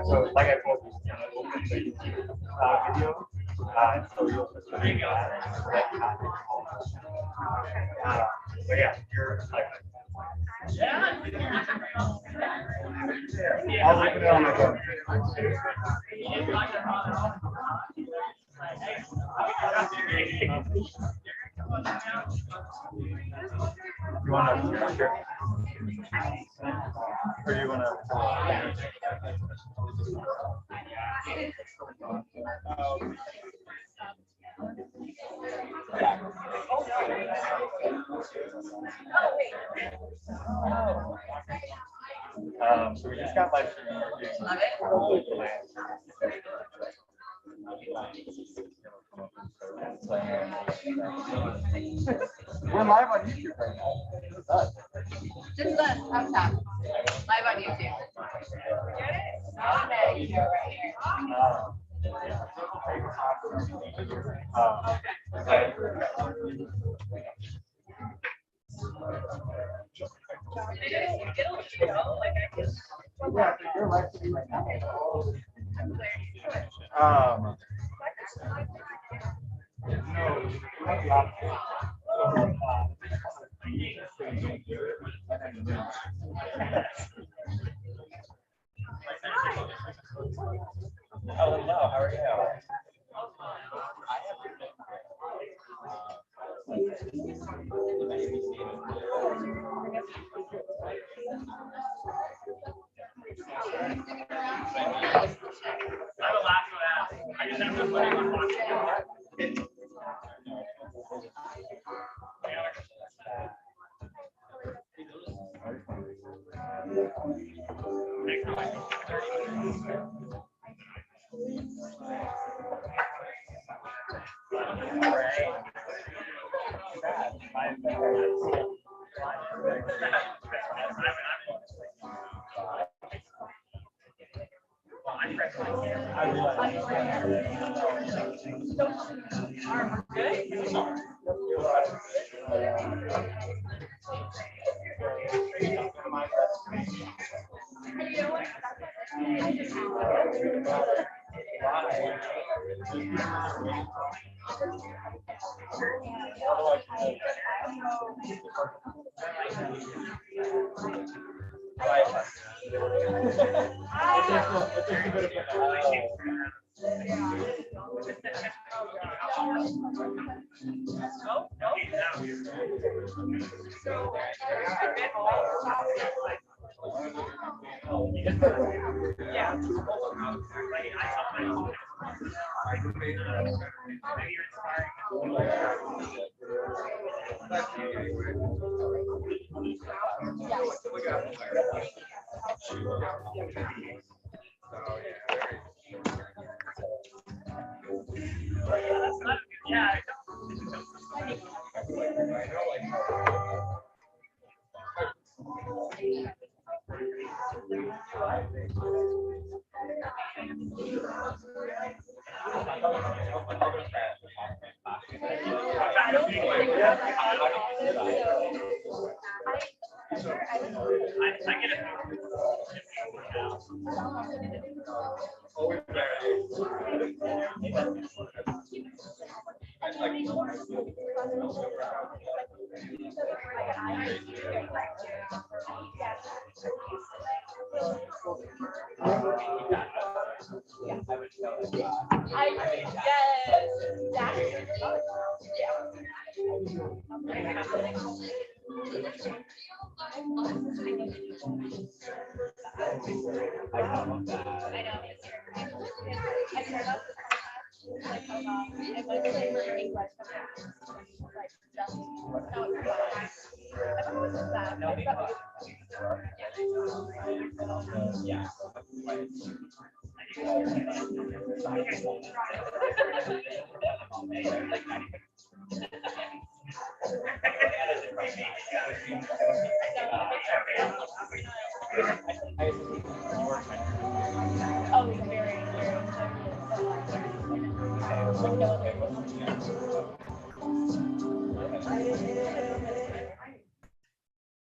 so like I told you, we'll put the YouTube video, so you'll just that but yeah, you're like, I'll look it on my phone. You want to picture? Or do you want to? So we just got live streaming. We're live on YouTube right now. Just us up top. Live on YouTube. Get it? Okay, you're right here. Hello, how are you?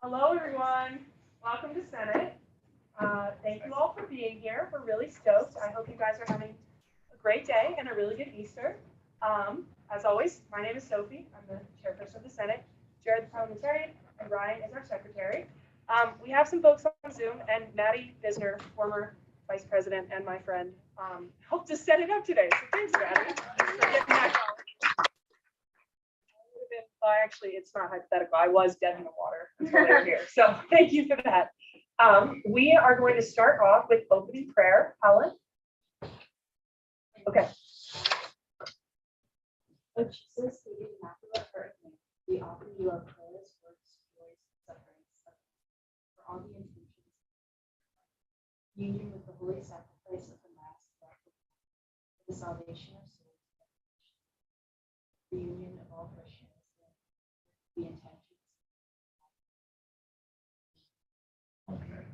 Hello, everyone. Welcome to Senate. Thank you all for being here. We're really stoked. I hope you guys are having a great day and a really good Easter. As always, my name is Sophie. I'm the chairperson of the Senate. Jared, the parliamentarian, and Ryan is our secretary. We have some folks on Zoom, and Maddie Bisner, former vice president and my friend, helped us set it up today. So thanks, Maddie, for getting that going. Actually, it's not hypothetical. I was dead in the water until they were here. So thank you for that. We are going to start off with opening prayer. Helen? Okay. O Jesus, the immaculate heart of Mary, we offer you our prayers, works, joys, sufferings, for all the intentions, union with the holy sacrifice of the Mass, for the salvation of souls, the union of all Christians, the intentions. Okay.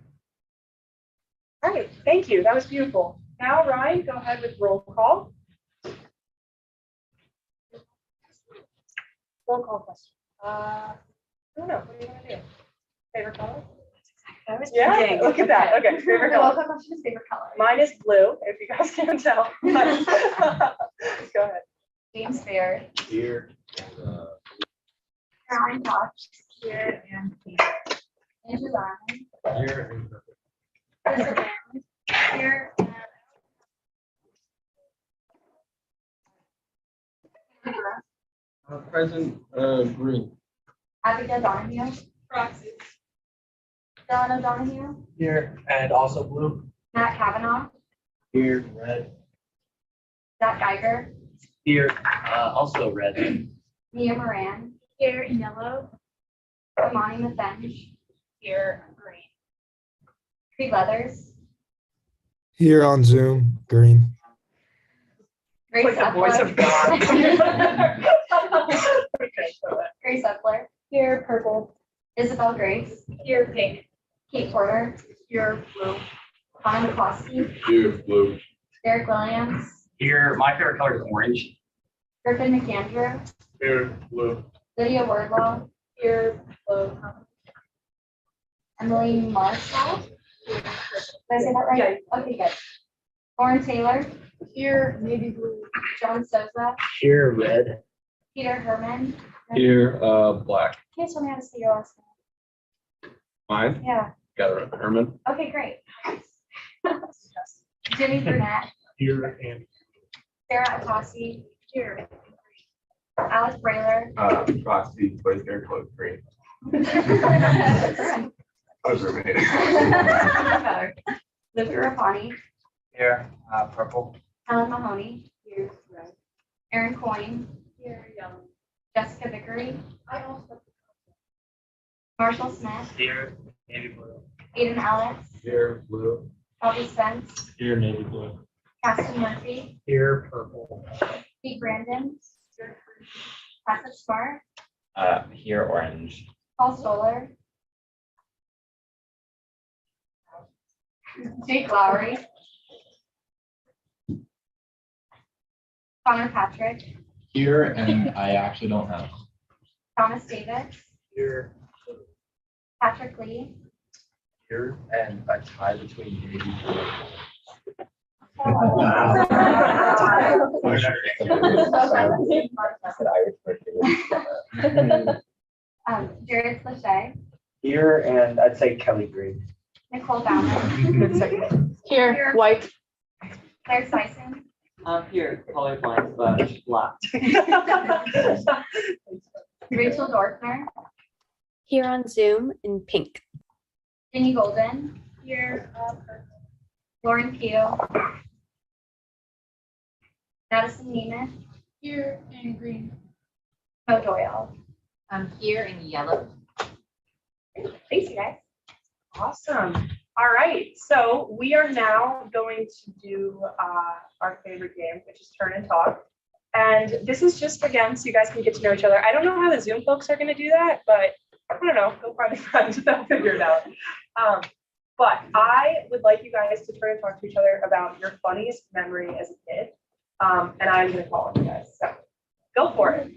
All right, thank you. That was beautiful. Now, Ryan, go ahead with roll call. Roll call question. I don't know. What do you want to do? Favorite color? I was Yeah, thinking. look at that. Okay, favorite The color. welcome question is favorite color. Mine is blue, if you guys can't tell. Go ahead. James Fair. Here. Caroline Koch. Here and Andrew Lyman. Here. Elizabeth Allen. Here and Present, Green. Abigail Donahue. Proxy. Delano Donahue. Here. And also blue. Matt Kavanaugh. Here. Red. Zach Geiger. Here, also red. Mia Moran. Here in yellow. Amani Methenge. Here green. Creed Leathers. Here on Zoom, green. Grace Like the voice of God. Okay, so that. Grace Epler. Here purple. Isabel Grace. Here pink. Kate Porter. Here blue. Connor McCloskey. Here, blue. Derek Williams. Here, my favorite color is orange. Griffin McAndrew. Here. Blue. Lydia Wardlaw. Here blue. Emily Marshaw. Did I say that right? Okay, good. Lauren Taylor. Here navy blue. John Souza. Here, red. Peter Herman. Here, black. Can you tell me how to say your last Mine, name? Yeah. got it, Herman. Okay, great. Jimmy Burnett. Here and. Sarah Atasi. Here. Alex Brailer. Proxy, but hair color green. I was remaining. Luca Rapani. Here, purple. Helen Mahoney. Here, red. Aaron Coyne. Here, yellow. Jessica Vickery. I also. Marshall Smith. Here, navy blue. Aiden Alex. Here, blue. Bobby Spence. Here. Navy blue. Cassie Murphy. Here. Purple. Pete Brandon. Patrick Smart. Here, orange. Paul Stoller. Jake Lowry. Connor Patrick. Here, and I actually don't have. Thomas Davis. Here. Patrick Lee. Here, and a tie between navy blue. Jared Lachey. Here, and I'd say Kelly Green. Nicole Bauman. Here, white. Claire Sison. Here, colorblind, but black. Rachel Dorfner. Here on Zoom in pink. Ginny Golden. Here. Lauren Pugh. Madison Nemeth. Here in green. Mo Doyle. I'm here in yellow. Thanks, you guys. Awesome. All right, so we are now going to do our favorite game, which is turn and talk. And this is just, again, so you guys can get to know each other. I don't know how the Zoom folks are going to do that, but I don't know, go find a friend, they'll figure it out. But I would like you guys to turn and talk to each other about your funniest memory as a kid. And I'm going to call on you guys, so go for it.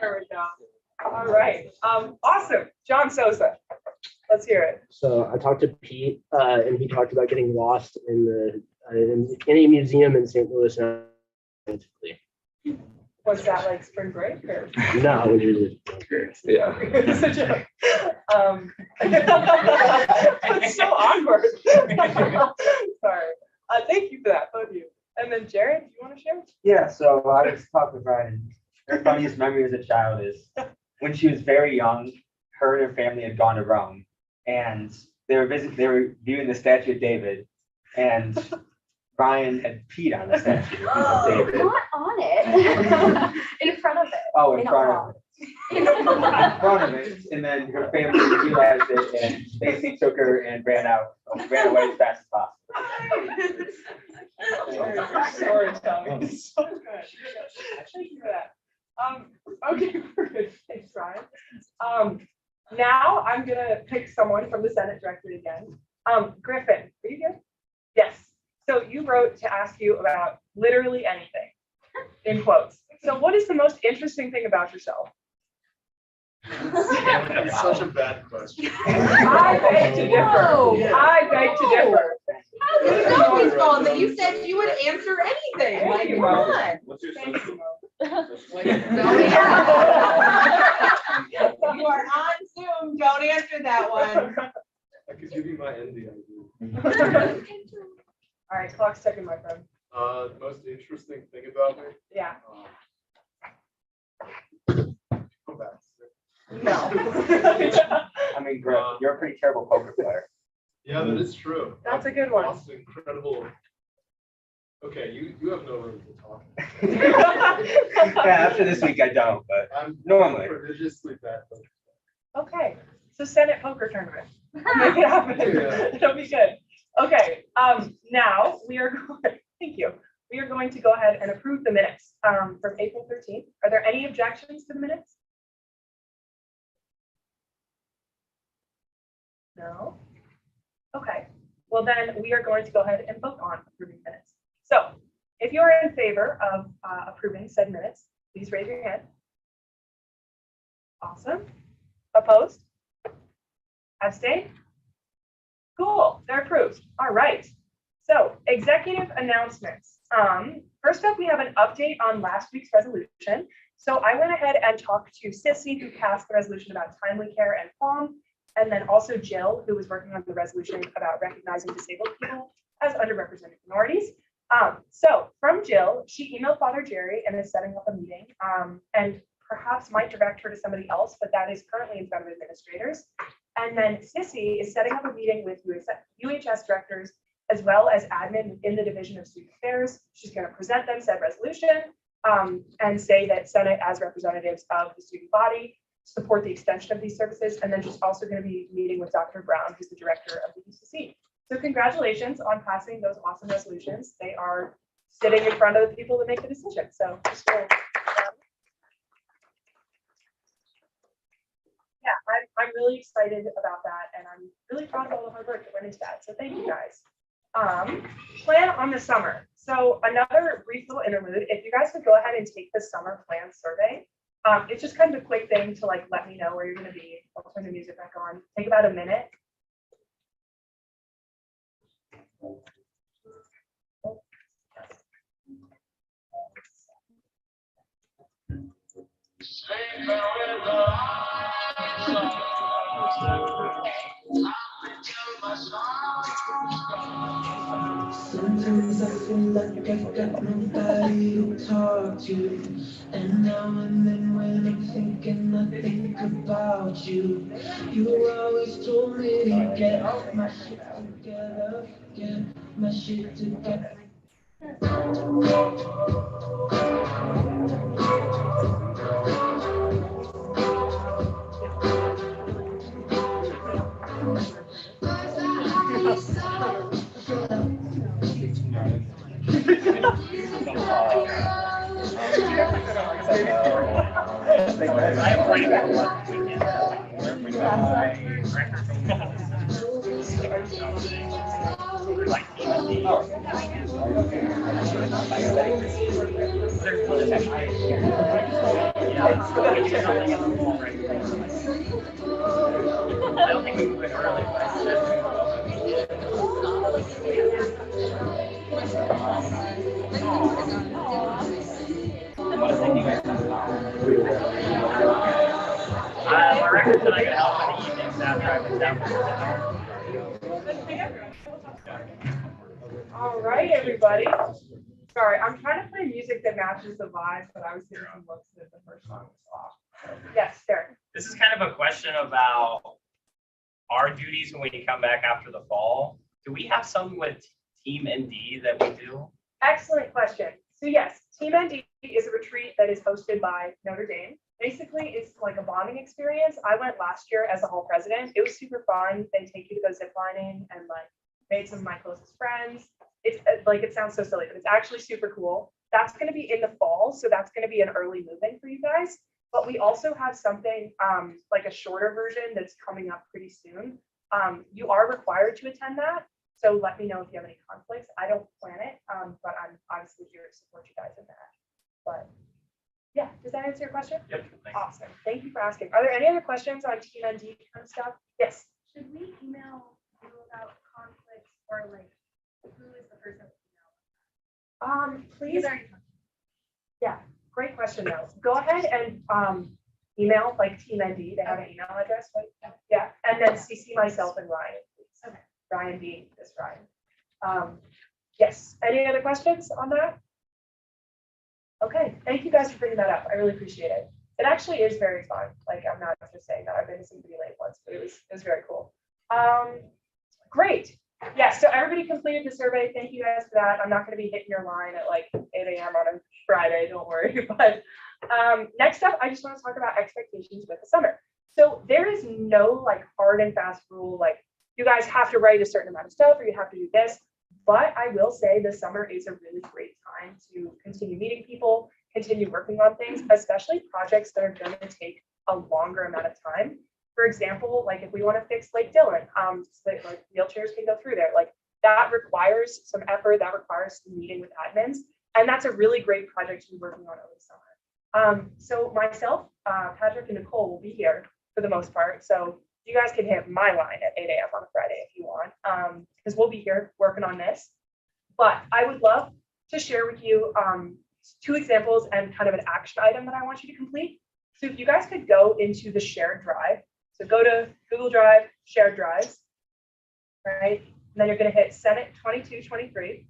There we go. All right. Awesome. John Sosa. Let's hear it. So I talked to Pete, and he talked about getting lost in in any museum in St. Louis. Was that like spring break or? No, when you Yeah. It's a joke. It's so awkward. Sorry. Thank you for that, both of you. And then Jared, do you want to share? Yeah, so I was talking with Ryan. Her funniest memory as a child is when she was very young, her and her family had gone to Rome and they were viewing the statue of David, and Ryan had peed on the statue of David. Not on it. In front of it. Oh, in In front awe. of it. In front of it. And then her family realized it and they took her and ran away as fast as possible. Storytelling is so good. Thank you for that. Okay, perfect. Thanks, Ryan. Now I'm gonna pick someone from the Senate directory again. Griffin, are you good? Yes. So you wrote to ask you about literally anything, in quotes. So what is the most interesting thing about yourself? It's such a bad question. I beg to differ. I beg to differ. How do you know he's wrong that you said you would answer anything? Like, come on. What's your Thank you, Mo. You are on Zoom. Don't answer that one. I could give you my NDID. All right, clock's ticking, my friend. The most interesting thing about me. Yeah. Come back. No. I mean, Griff, you're a pretty terrible poker player. Yeah, that is true. That's a good one. Lost incredible. Okay, you have no room to talk. Yeah, after this week I don't, but I'm normally. prodigiously bad. Okay, so Senate poker tournament. Make it happen. Yeah. It'll be good. Okay, now we are going, thank you. We are going to go ahead and approve the minutes from April 13th. Are there any objections to the minutes? No? Okay, well then we are going to go ahead and vote on approving minutes. So if you're in favor of approving said minutes, please raise your hand. Awesome. Opposed? Abstain? Cool, they're approved. All right. So executive announcements. First up, we have an update on last week's resolution. So I went ahead and talked to Sissy, who passed the resolution about timely care and POM, and then also Jill, who was working on the resolution about recognizing disabled people as underrepresented minorities. So from Jill, she emailed Father Jerry and is setting up a meeting, and perhaps might direct her to somebody else, but that is currently in front of administrators. And then Sissy is setting up a meeting with UHS directors as well as admin in the Division of Student Affairs. She's going to present them said resolution and say that Senate, as representatives of the student body, support the extension of these services. And then she's also going to be meeting with Dr. Brown, who's the director of the UCC. So congratulations on passing those awesome resolutions. They are sitting in front of the people that make the decision. So just yeah, I'm really excited about that, and I'm really proud of all the hard work that went into that. So thank you guys. Plan on the summer. So another brief little interlude. If you guys could go ahead and take the summer plan survey. It's just kind of a quick thing to like let me know where you're going to be. I'll turn the music back on. Take about a minute. Sometimes I feel like I've got nobody to talk to, and now and then when I'm thinking, I think about you. You always told me to get my shit together, get my shit together. I don't think we went early, but I said my record said I could help in the evenings after I was down All right, everybody. Sorry, I'm trying to play music that matches the vibe, but I was getting some looks that the first song was off. Yes, Derek. This is kind of a question about our duties when we come back after the fall. Do we have some with Team ND that we do? Excellent question. So yes, Team ND is a retreat that is hosted by Notre Dame. Basically, it's like a bonding experience. I went last year as a hall president. It was super fun. They take you to go ziplining and like made some of my closest friends. It's like, it sounds so silly, but it's actually super cool. That's going to be in the fall. So that's going to be an early move-in for you guys. But we also have something like a shorter version that's coming up pretty soon. You are required to attend that. So let me know if you have any conflicts. I don't plan it, but I'm obviously here to support you guys in that. But yeah, does that answer your question? Yep. Awesome. Thank you for asking. Are there any other questions on Team ND kind of stuff? Yes. Should we email you about conflicts or like who is the person? Please. Yeah, great question though. Go ahead and email like Team ND. They have an email address, right? Yeah, and then CC myself and Ryan, please. Okay. Ryan being this Ryan. Yes. Any other questions on that? Okay, thank you guys for bringing that up. I really appreciate it. It actually is very fun. Like, I'm not just saying that. I've been to some pretty late ones, but it was very cool. Great. Yeah, so everybody completed the survey. Thank you guys for that. I'm not going to be hitting your line at like 8 a.m. on a Friday, don't worry. But next up, I just want to talk about expectations with the summer. So there is no like hard and fast rule, like you guys have to write a certain amount of stuff or you have to do this. But I will say the summer is a really great time to continue meeting people, continue working on things, especially projects that are going to take a longer amount of time. For example, like if we want to fix Lake Dillon, so that like wheelchairs can go through there, like that requires some effort, that requires some meeting with admins. And that's a really great project to be working on over the summer. So myself, Patrick and Nicole will be here for the most part. So you guys can hit my line at 8 a.m. on a Friday if you want, because we'll be here working on this. But I would love to share with you 2 examples and kind of an action item that I want you to complete. So if you guys could go into the shared drive, so go to Google Drive, shared drives, right? And then you're going to hit Senate 2223.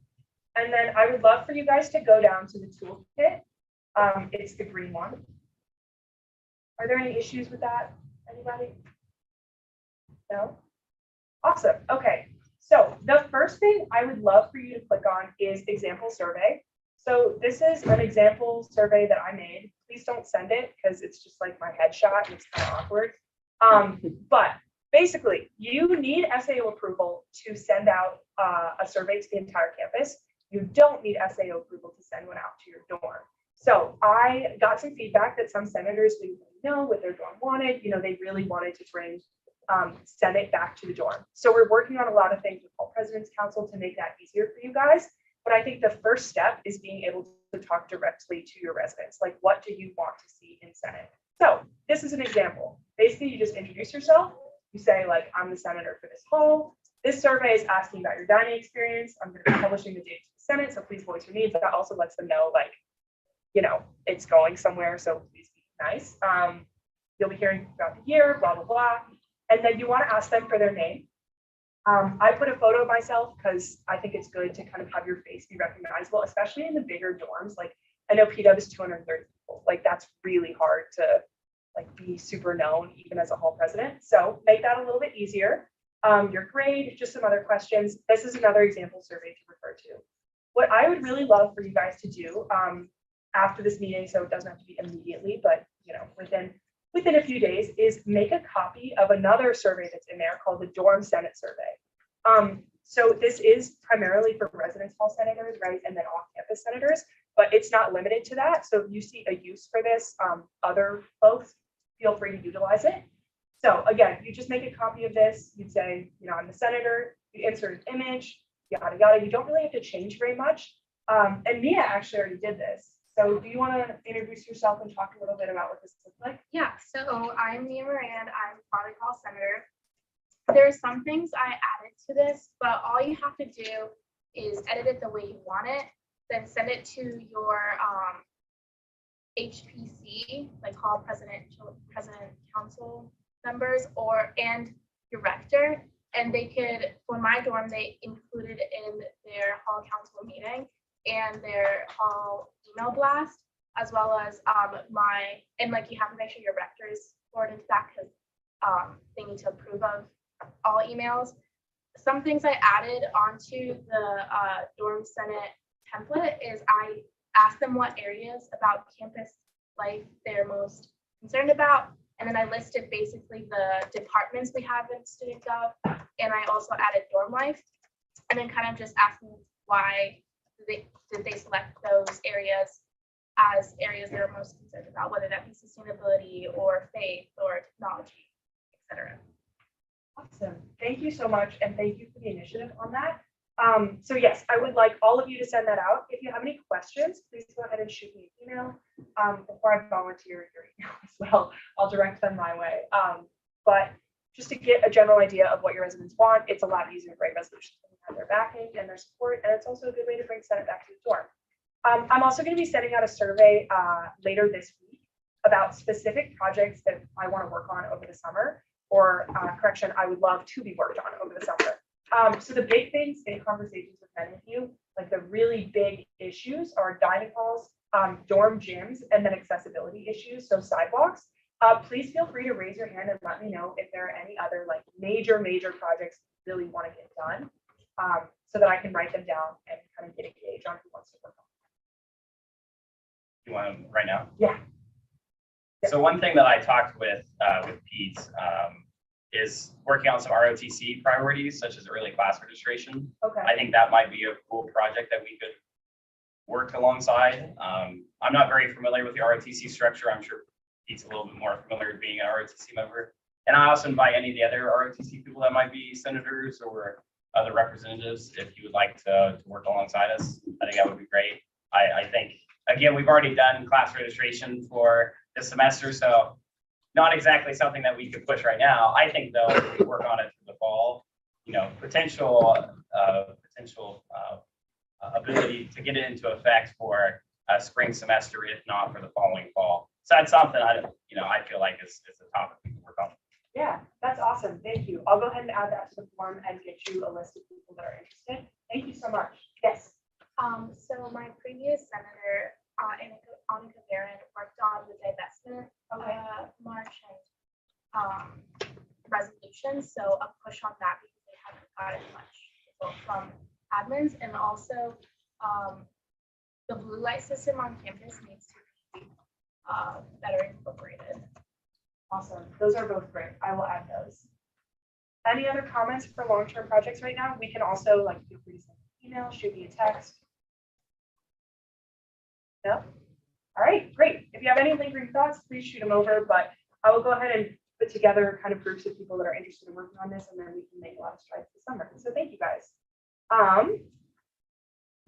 And then I would love for you guys to go down to the toolkit. It's the green one. Are there any issues with that? Anybody? No? Awesome. Okay. So the first thing I would love for you to click on is example survey. So this is an example survey that I made. Please don't send it because it's just like my headshot and it's kind of awkward. But basically, you need SAO approval to send out a survey to the entire campus. You don't need SAO approval to send one out to your dorm. So I got some feedback that some senators didn't really know what their dorm wanted. They really wanted to bring Senate back to the dorm. So we're working on a lot of things with All President's Council to make that easier for you guys. But I think the first step is being able to talk directly to your residents. Like, what do you want to see in Senate? So this is an example. Basically, you just introduce yourself. You say, like, I'm the senator for this hall. This survey is asking about your dining experience. I'm going to be publishing the data to the Senate, so please voice your needs. That also lets them know, like, it's going somewhere, so please be nice. You'll be hearing throughout the year, blah, blah, blah. And then you want to ask them for their name. I put a photo of myself because I think it's good to kind of have your face be recognizable, especially in the bigger dorms. Like, I know PW is 230 people. Like, that's really hard to be super known even as a hall president. So make that a little bit easier. Your grade, just some other questions. This is another example survey to refer to. What I would really love for you guys to do after this meeting, so it doesn't have to be immediately, but within a few days, is make a copy of another survey that's in there called the Dorm Senate Survey. So this is primarily for residence hall senators, right, and then off-campus senators, but it's not limited to that. So if you see a use for this, other folks, feel free to utilize it. So again, you just make a copy of this. You'd say, I'm the senator. You insert an image, yada yada. You don't really have to change very much. And Mia actually already did this. So do you want to introduce yourself and talk a little bit about what this looks like? Yeah, so I'm Mia Moran. I'm Farley Hall Senator. There are some things I added to this, but all you have to do is edit it the way you want it, then send it to your HPC, like Hall President Council members, and your rector, and they could, for my dorm, they included in their hall council meeting and their hall email blast, as well as you have to make sure your rector is forwarded to that because they need to approve of all emails. Some things I added onto the dorm Senate template is I asked them what areas about campus life they're most concerned about. And then I listed basically the departments we have in Student Gov, and I also added dorm life, and then kind of just asking why did they select those areas as areas they're most concerned about, whether that be sustainability or faith or technology, etc. Awesome. Thank you so much, and thank you for the initiative on that. So yes, I would like all of you to send that out. If you have any questions, please go ahead and shoot me an email. Before I volunteer your email as well, I'll direct them my way. But just to get a general idea of what your residents want, it's a lot easier to write resolutions when you have their backing and their support, and it's also a good way to bring Senate back to the dorm. I'm also going to be sending out a survey later this week about specific projects that I want to work on over the summer, or correction, I would love to be worked on over the summer. So the big things in conversations with many of you, like the really big issues, are dining halls, dorm gyms, and then accessibility issues, so sidewalks. Please feel free to raise your hand and let me know if there are any other like major projects you really want to get done, so that I can write them down and kind of get a gauge on who wants to work on You want them right now? Yeah. So one thing that I talked with Pete is working on some ROTC priorities, such as early class registration. Okay. I think that might be a cool project that we could work alongside. I'm not very familiar with the ROTC structure. I'm sure Pete's a little bit more familiar with being an ROTC member. And I also invite any of the other ROTC people that might be senators or other representatives, if you would like to work alongside us. I think that would be great. I think, again, we've already done class registration for this semester, so not exactly something that we could push right now. I think though, if we work on it for the fall, potential ability to get it into effect for a spring semester, if not for the following fall. So that's something I feel like is a topic we can work on. Yeah, that's awesome. Thank you. I'll go ahead and add that to the form and get you a list of people that are interested. Thank you so much. Yes. So my previous senator, Annika Barron, worked on the divestment march and resolutions. So a push on that because they haven't gotten much support from admins, and also the blue light system on campus needs to be better incorporated. Awesome. Those are both great. I will add those. Any other comments for long-term projects right now? We can also feel free to send an email, shoot me a text. No? All right, great. If you have any lingering thoughts, please shoot them over, but I will go ahead and put together kind of groups of people that are interested in working on this, and then we can make a lot of strides this summer. So thank you guys.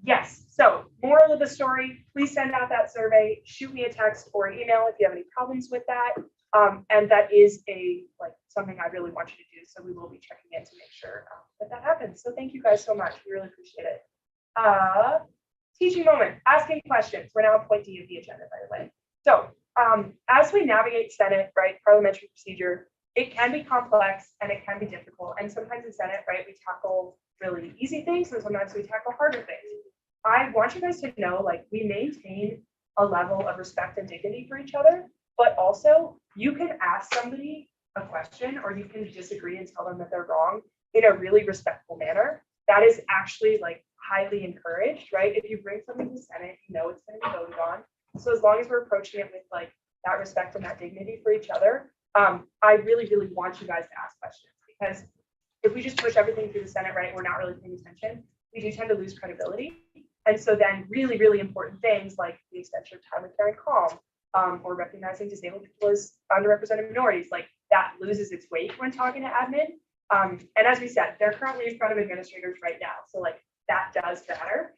Yes, so moral of the story, please send out that survey, shoot me a text or email if you have any problems with that. And that is something I really want you to do. So we will be checking in to make sure that happens. So thank you guys so much. We really appreciate it. Teaching moment, asking questions. We're now on point D of the agenda, by the way. So as we navigate Senate, right, parliamentary procedure, it can be complex and it can be difficult. And sometimes in Senate, right, we tackle really easy things and sometimes we tackle harder things. I want you guys to know, like, we maintain a level of respect and dignity for each other, but also you can ask somebody a question or you can disagree and tell them that they're wrong in a really respectful manner. That is actually like highly encouraged, right? If you bring something to the Senate, you know it's going to be voted on. So as long as we're approaching it with like that respect and that dignity for each other, I really, really want you guys to ask questions, because if we just push everything through the Senate, right, we're not really paying attention, we do tend to lose credibility. And so then really, really important things like the extension of time with care and calm, or recognizing disabled people as underrepresented minorities, like that loses its weight when talking to admin. And as we said, they're currently in front of administrators right now. So like that does matter.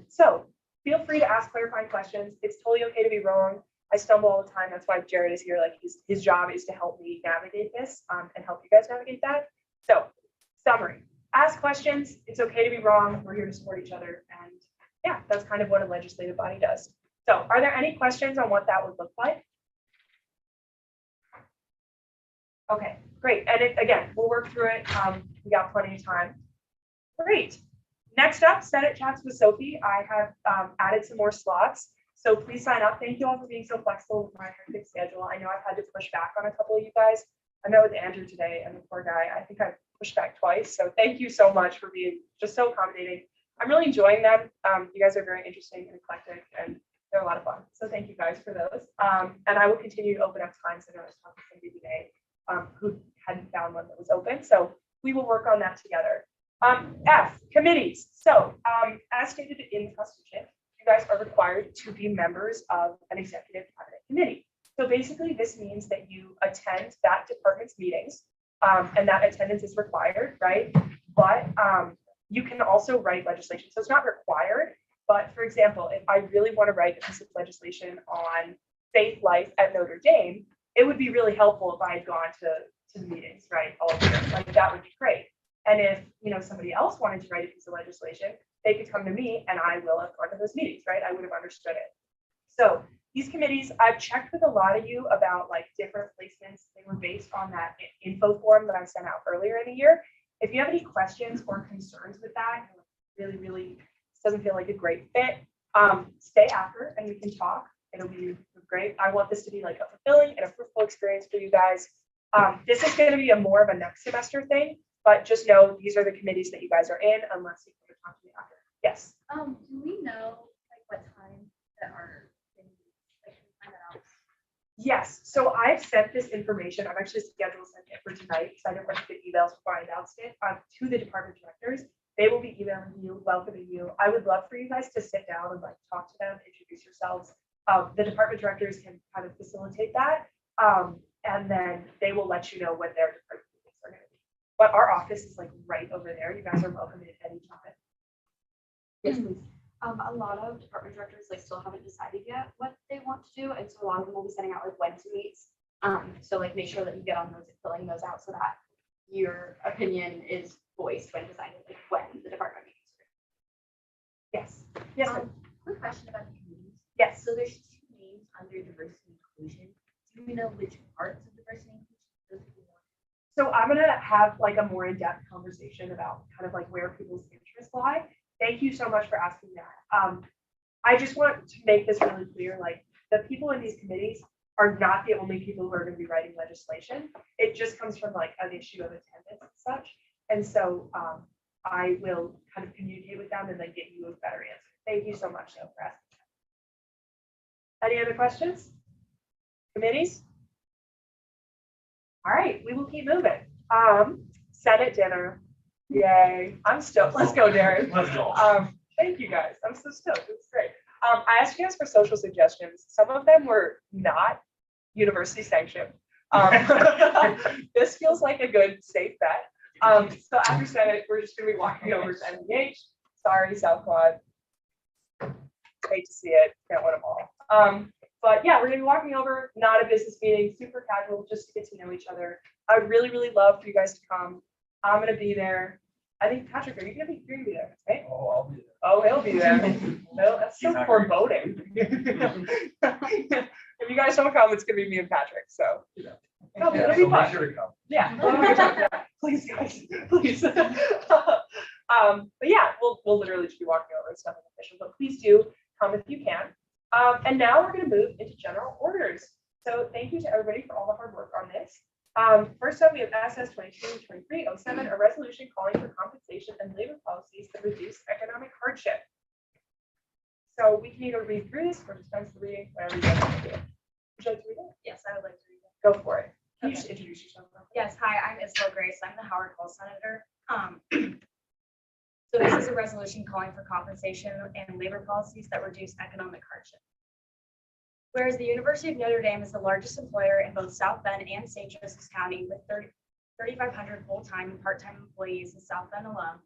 So feel free to ask clarifying questions. It's totally okay to be wrong. I stumble all the time. That's why Jared is here. Like his job is to help me navigate this and help you guys navigate that. So summary, ask questions. It's okay to be wrong. We're here to support each other. And yeah, that's kind of what a legislative body does. So are there any questions on what that would look like? Okay, great. And again, we'll work through it. We got plenty of time. Great. Next up, Senate Chats with Sophie. I have added some more slots. So please sign up. Thank you all for being so flexible with my hectic schedule. I know I've had to push back on a couple of you guys. I met with Andrew today, and the poor guy, I think I pushed back twice. So thank you so much for being just so accommodating. I'm really enjoying them. You guys are very interesting and eclectic, and they're a lot of fun. So thank you guys for those. And I will continue to open up times. I know I was talking to somebody today who hadn't found one that was open. So we will work on that together. F, committees. So as stated in the Constitution, you guys are required to be members of an executive cabinet committee. So basically this means that you attend that department's meetings, and that attendance is required, right? But you can also write legislation. So it's not required, but for example, if I really want to write a piece of legislation on faith life at Notre Dame, it would be really helpful if I had gone to the meetings, right? All of them. Like that would be great. And if somebody else wanted to write a piece of legislation, they could come to me and I will have gone to those meetings, right? I would have understood it. So these committees, I've checked with a lot of you about like different placements. They were based on that info form that I sent out earlier in the year. If you have any questions or concerns with that, really doesn't feel like a great fit, stay after and we can talk. It'll be great. I want this to be like a fulfilling and a fruitful experience for you guys. This is going to be more of a next semester thing, but just know these are the committees that you guys are in unless you can talk to me after. Yes. Do we know like what time that are like find that out? Yes. So I've sent this information. I've actually scheduled it for tonight because I didn't want to get emails before I announced it to the department directors. They will be emailing you, welcoming you. I would love for you guys to sit down and like talk to them, introduce yourselves. The department directors can kind of facilitate that. And then they will let you know when their department meetings are going to be. But our office is like right over there. You guys are welcome at any time. Yes, please. A lot of department directors like still haven't decided yet what they want to do, and so a lot of them will be sending out like when to meet. So like make sure that you get on those and filling those out so that your opinion is voiced when deciding like when the department meetings are. Yes. Yes. Quick question about the committees. Yes. So there's two names under diversity and inclusion. Do we know which parts of diversity and inclusion those people want? So I'm gonna have like a more in-depth conversation about kind of like where people's interests lie. Thank you so much for asking that. I just want to make this really clear, like the people in these committees are not the only people who are going to be writing legislation. It just comes from like an issue of attendance and such. And so I will kind of communicate with them and then get you a better answer. Thank you so much though for asking that. Any other questions? Committees? All right, we will keep moving. Senate dinner. Yay. I'm stoked. Let's go, Darren. Let's go. Thank you guys. I'm so stoked. It's great. I asked you guys for social suggestions. Some of them were not university sanctioned. This feels like a good safe bet. So after Senate, we're just gonna be walking over to MDH. Sorry, South Quad. Hate to see it, can't win them all. But yeah, we're gonna be walking over, not a business meeting, super casual, just to get to know each other. I would really, really love for you guys to come. I'm gonna be there. I think Patrick, are you gonna be? You're gonna be there, right? Oh, I'll be there. Oh, he'll be there. No, that's so He's not very- foreboding. If you guys don't come, it's gonna be me and Patrick, so. Yeah. No, but Yeah, it'll so be make fun. sure to come. Yeah. Yeah, please, guys, please. But yeah, we'll literally just be walking over and stuff official, but please do come if you can. And now we're gonna move into general orders. So thank you to everybody for all the hard work on this. First up, we have SS 22-2307, a resolution calling for compensation and labor policies that reduce economic hardship. So we can either read through this or dispense the reading, whatever you guys want to do. Would you like to read it? Yes, I would like to read it. Go for it. Can you Okay. just introduce yourself? Yes, hi, I'm Isabel Grace. I'm the Howard Hall Senator. So this is a resolution calling for compensation and labor policies that reduce economic hardship. Whereas the University of Notre Dame is the largest employer in both South Bend and St. Joseph's County with 3,500 full-time and part-time employees in South Bend alone,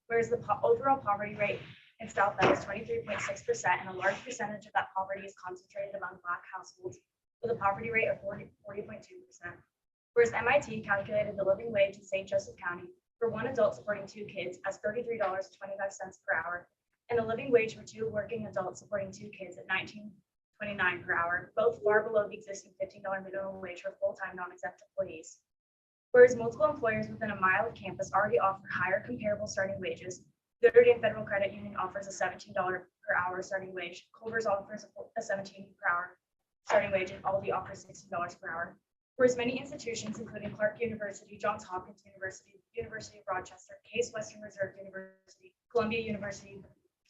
whereas the overall poverty rate in South Bend is 23.6%, and a large percentage of that poverty is concentrated among Black households with a poverty rate of 40.2%. Whereas MIT calculated the living wage in St. Joseph County for one adult supporting two kids as $33.25 per hour, and the living wage for two working adults supporting two kids at $19.29 per hour, both far below the existing $15 minimum wage for full-time non-exempt employees. Whereas multiple employers within a mile of campus already offer higher comparable starting wages, Notre Dame Federal Credit Union offers a $17 per hour starting wage, Culver's offers a $17 per hour starting wage, and Aldi offers $16 per hour. Whereas many institutions, including Clark University, Johns Hopkins University, University of Rochester, Case Western Reserve University, Columbia University,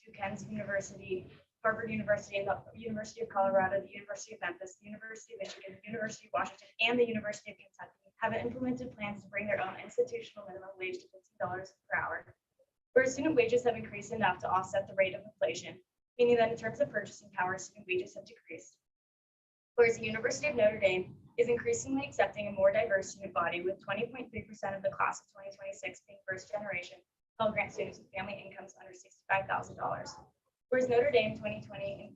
Duquesne University, Harvard University, and the University of Colorado, the University of Memphis, the University of Michigan, the University of Washington, and the University of Kentucky have implemented plans to bring their own institutional minimum wage to $15 per hour. Whereas student wages have increased enough to offset the rate of inflation, meaning that in terms of purchasing power, student wages have decreased. Whereas the University of Notre Dame is increasingly accepting a more diverse student body, with 20.3% of the class of 2026 being first generation Pell Grant students with family incomes under $65,000. Whereas the Notre Dame 2020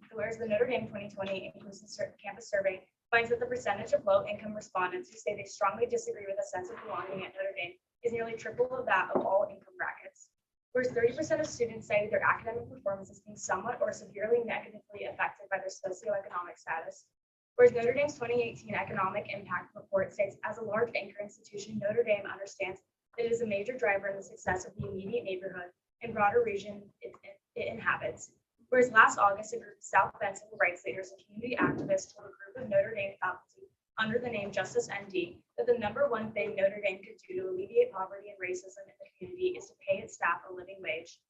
Inclusive Campus Survey finds that the percentage of low-income respondents who say they strongly disagree with a sense of belonging at Notre Dame is nearly triple of that of all income brackets. Whereas 30% of students cited their academic performance as being somewhat or severely negatively affected by their socioeconomic status. Whereas Notre Dame's 2018 Economic Impact Report states, as a large anchor institution, Notre Dame understands that it is a major driver in the success of the immediate neighborhood and broader region it inhabits. Whereas last August, a group of South Bend civil rights leaders and community activists told a group of Notre Dame faculty under the name Justice ND that the number one thing Notre Dame could do to alleviate poverty and racism in the community is to pay its staff a living wage.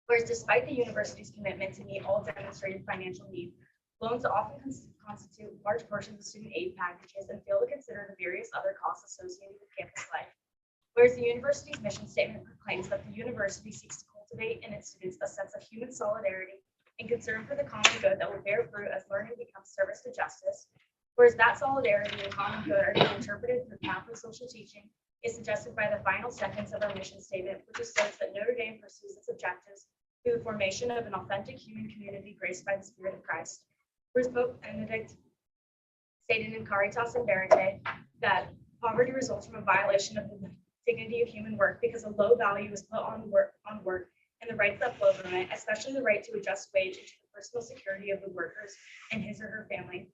Whereas despite the university's commitment to meet all demonstrated financial needs, loans often constitute large portions of student aid packages and fail to consider the various other costs associated with campus life. Whereas the university's mission statement proclaims that the university seeks to cultivate in its students a sense of human solidarity and concern for the common good that will bear fruit as learning becomes service to justice. Whereas that solidarity and common good are being interpreted through Catholic social teaching is suggested by the final sentence of our mission statement, which asserts that Notre Dame pursues its objectives through the formation of an authentic human community graced by the Spirit of Christ. Whereas Pope Benedict stated in Caritas in Verite that poverty results from a violation of the dignity of human work because a low value is put on work and the rights that flow from it, especially the right to a just wage and to the personal security of the workers and his or her family.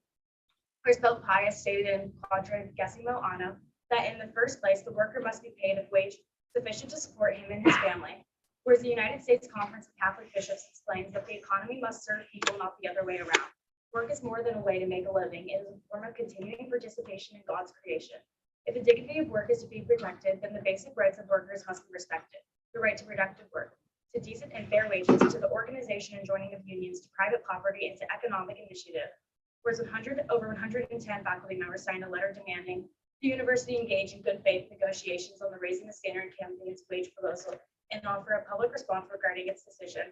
Whereas Pope Pius stated in Quadragesimo Anno that in the first place, the worker must be paid a wage sufficient to support him and his family. Whereas the United States Conference of Catholic Bishops explains that the economy must serve people, not the other way around. Work is more than a way to make a living. It is a form of continuing participation in God's creation. If the dignity of work is to be protected, then the basic rights of workers must be respected. The right to productive work, to decent and fair wages, to the organization and joining of unions, to private property, and to economic initiative. Whereas over 110 faculty members signed a letter demanding the university engage in good faith negotiations on the Raising the Standard campaign's wage proposal and offer a public response regarding its decision.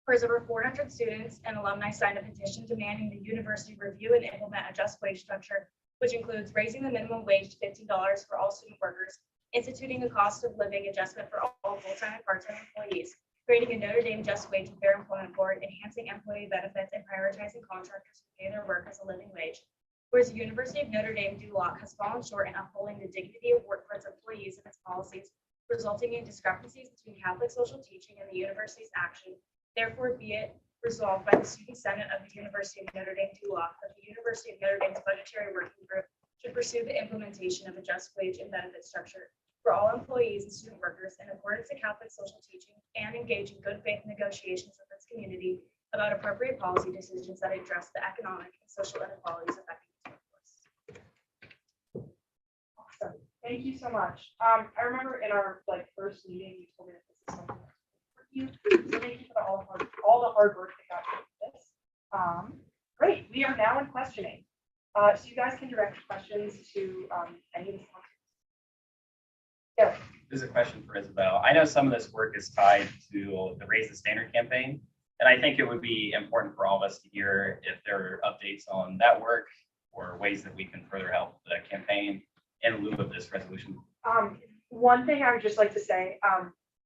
Whereas over 400 students and alumni signed a petition demanding the university review and implement a just wage structure, which includes raising the minimum wage to $15 for all student workers, instituting a cost of living adjustment for all full-time and part-time employees, creating a Notre Dame Just Wage and Fair Employment Board, enhancing employee benefits, and prioritizing contractors who pay their workers a living wage. Whereas the University of Notre Dame Duloc has fallen short in upholding the dignity of work for its employees and its policies, resulting in discrepancies between Catholic social teaching and the university's action. Therefore, be it resolved by the Student Senate of the University of Notre Dame Duloc that the University of Notre Dame's budgetary working group should pursue the implementation of a just wage and benefit structure for all employees and student workers in accordance with Catholic social teaching, and engage in good faith negotiations with its community about appropriate policy decisions that address the economic and social inequalities affecting its workforce. Awesome. Thank you so much. I remember in our first meeting, you told me that this is something that's important for you. So thank you for all the hard work that got into this. Great. We are now in questioning. So you guys can direct questions to any of the sponsors. Yeah. This is a question for Isabel. I know some of this work is tied to the Raise the Standard campaign, and I think it would be important for all of us to hear if there are updates on that work or ways that we can further help the campaign in lieu of this resolution. One thing I would just like to say,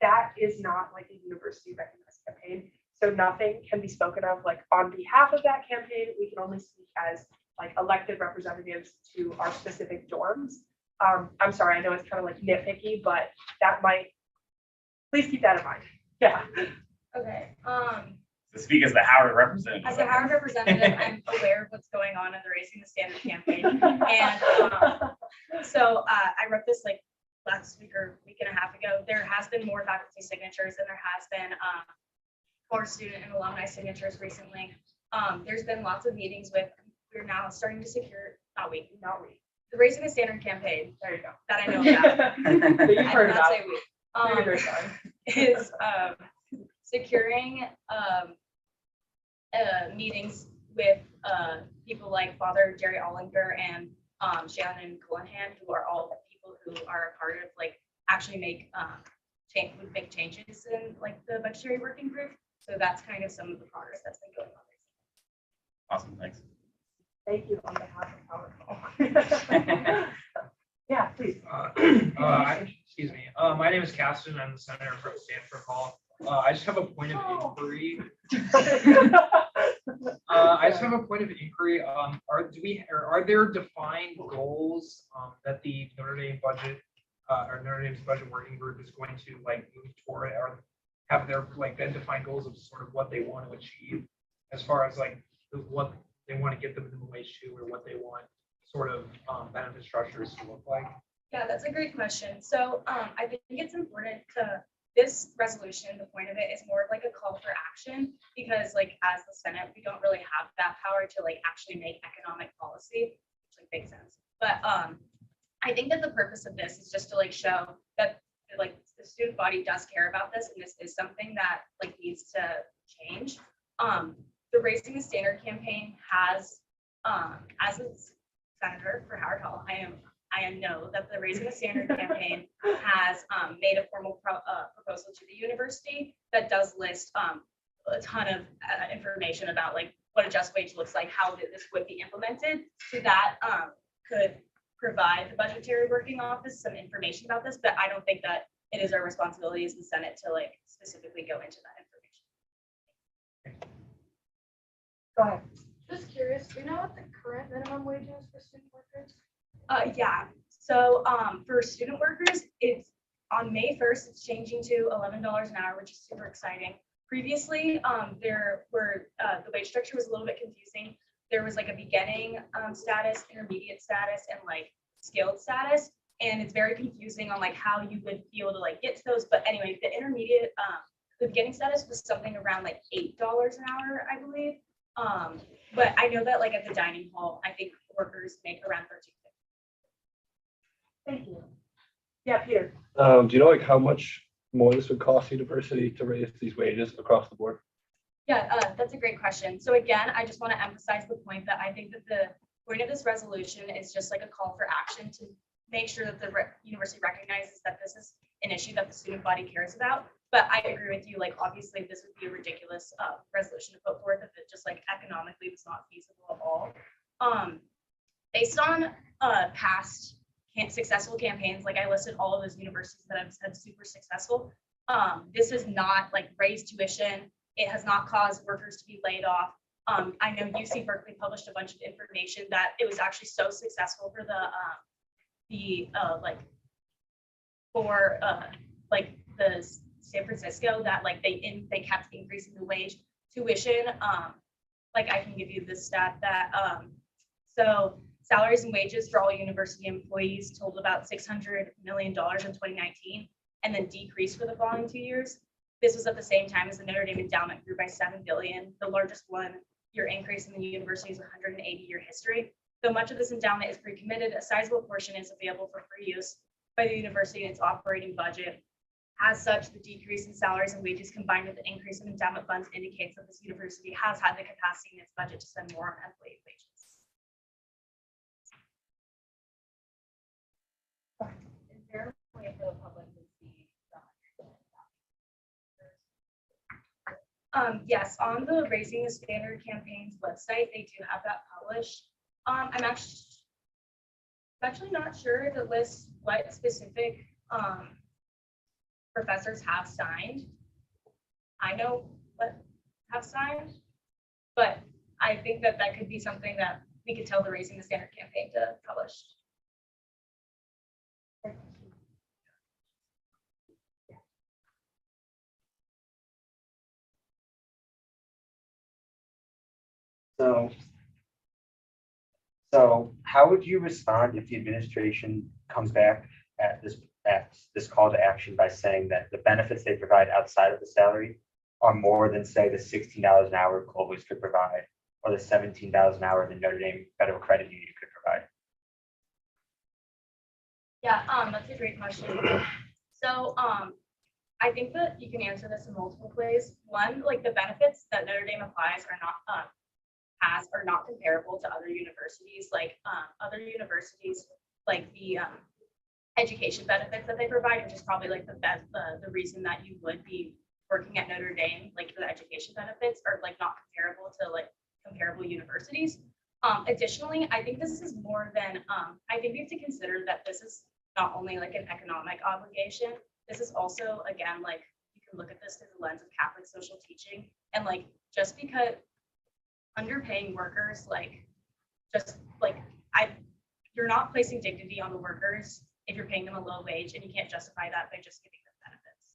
that is not like a university recognized campaign. So nothing can be spoken of on behalf of that campaign. We can only speak as elected representatives to our specific dorms. I'm sorry, I know it's kind of nitpicky, but that might, please keep that in mind. Yeah. Okay. To speak as the Howard representative. As a Howard representative, I'm aware of what's going on in the Raising the Standard campaign. And so I wrote this last week or week and a half ago. There has been more faculty signatures and there has been more student and alumni signatures recently. There's been lots of meetings with, we're now starting to secure, the Raising the Standard campaign. There you go. That I know about. But you've heard about it. Is securing meetings with people like Father Jerry Ollinger and Shannon Cullenhan, who are all people who are a part of actually would make changes in the budgetary working group. So that's kind of some of the progress that's been going on. Awesome, thanks. Thank you on behalf of Howard. Yeah, please. Excuse me. My name is Caston. I'm the senator from Stanford Hall. I just have a point of inquiry. Are there defined goals that the Notre Dame budget or Notre Dame's budget working group is going to move toward, or have their then defined goals of sort of what they want to achieve as far as what they want to get the minimum wage to, or what they want sort of benefit structures to look like? Yeah, that's a great question. So I think it's important to, this resolution, the point of it is more of a call for action, because as the Senate, we don't really have that power to actually make economic policy, which makes sense. But I think that the purpose of this is just to show that the student body does care about this, and this is something that needs to change. The Raising the Standard campaign has, as a senator for Howard Hall, I know that the Raising the Standard campaign has made a formal proposal to the university that does list a ton of information about what a just wage looks like, how this would be implemented. So that could provide the budgetary working office some information about this, but I don't think that it is our responsibility as the Senate to specifically go into that information. Go ahead. Just curious, do you know what the current minimum wage is for student workers? Yeah. So for student workers, it's on May 1st, it's changing to $11 an hour, which is super exciting. Previously, there were the wage structure was a little bit confusing. There was a beginning status, intermediate status, and skilled status, and it's very confusing on how you would be able to get to those. But anyway, the intermediate, the beginning status was something around $8 an hour, I believe. But I know that at the dining hall, I think workers make around $13.50. Thank you. Yeah, Peter. Do you know how much more this would cost university to raise these wages across the board? Yeah, that's a great question. So again, I just want to emphasize the point that I think that the point of this resolution is just a call for action to make sure that the university recognizes that this is an issue that the student body cares about. But I agree with you, like, obviously, this would be a ridiculous resolution to put forth if it just like economically was not feasible at all. Based on past successful campaigns, like I listed all of those universities that have said super successful. This has not like raised tuition. It has not caused workers to be laid off. I know UC Berkeley published a bunch of information that it was actually so successful for the San Francisco that like they kept increasing the wage tuition. Like I can give you this stat that so salaries and wages for all university employees totaled about $600 million in 2019 and then decreased for the following 2 years. This was at the same time as the Notre Dame endowment grew by $7 billion, the largest one-year increase in the university's 180-year history. Though much of this endowment is pre-committed, a sizable portion is available for free use by the university in its operating budget. As such, the decrease in salaries and wages combined with the increase in endowment funds indicates that this university has had the capacity in its budget to spend more on employee wages. Is there a way for the public to see Yes, on the Raising the Standard campaign's website, they do have that published. I'm actually not sure if it lists what specific professors have signed. I know what have signed, but I think that that could be something that we could tell the Raising the Standard campaign to publish. So how would you respond if the administration comes back at this call to action by saying that the benefits they provide outside of the salary are more than, say, the $16 an hour Global could provide, or the $17 an hour the Notre Dame Federal Credit Union could provide? Yeah, that's a great question. So I think that you can answer this in multiple ways. One, like the benefits that Notre Dame applies are not are not comparable to other universities. Like other universities, like the education benefits that they provide, which is probably like the reason that you would be working at Notre Dame, like the education benefits are like not comparable to like comparable universities. Additionally, I think this is more than, I think we have to consider that this is not only like an economic obligation, this is also, again, like you can look at this through the lens of Catholic social teaching. And like, just because underpaying workers, like, just like, you're not placing dignity on the workers if you're paying them a low wage, and you can't justify that by just giving them benefits.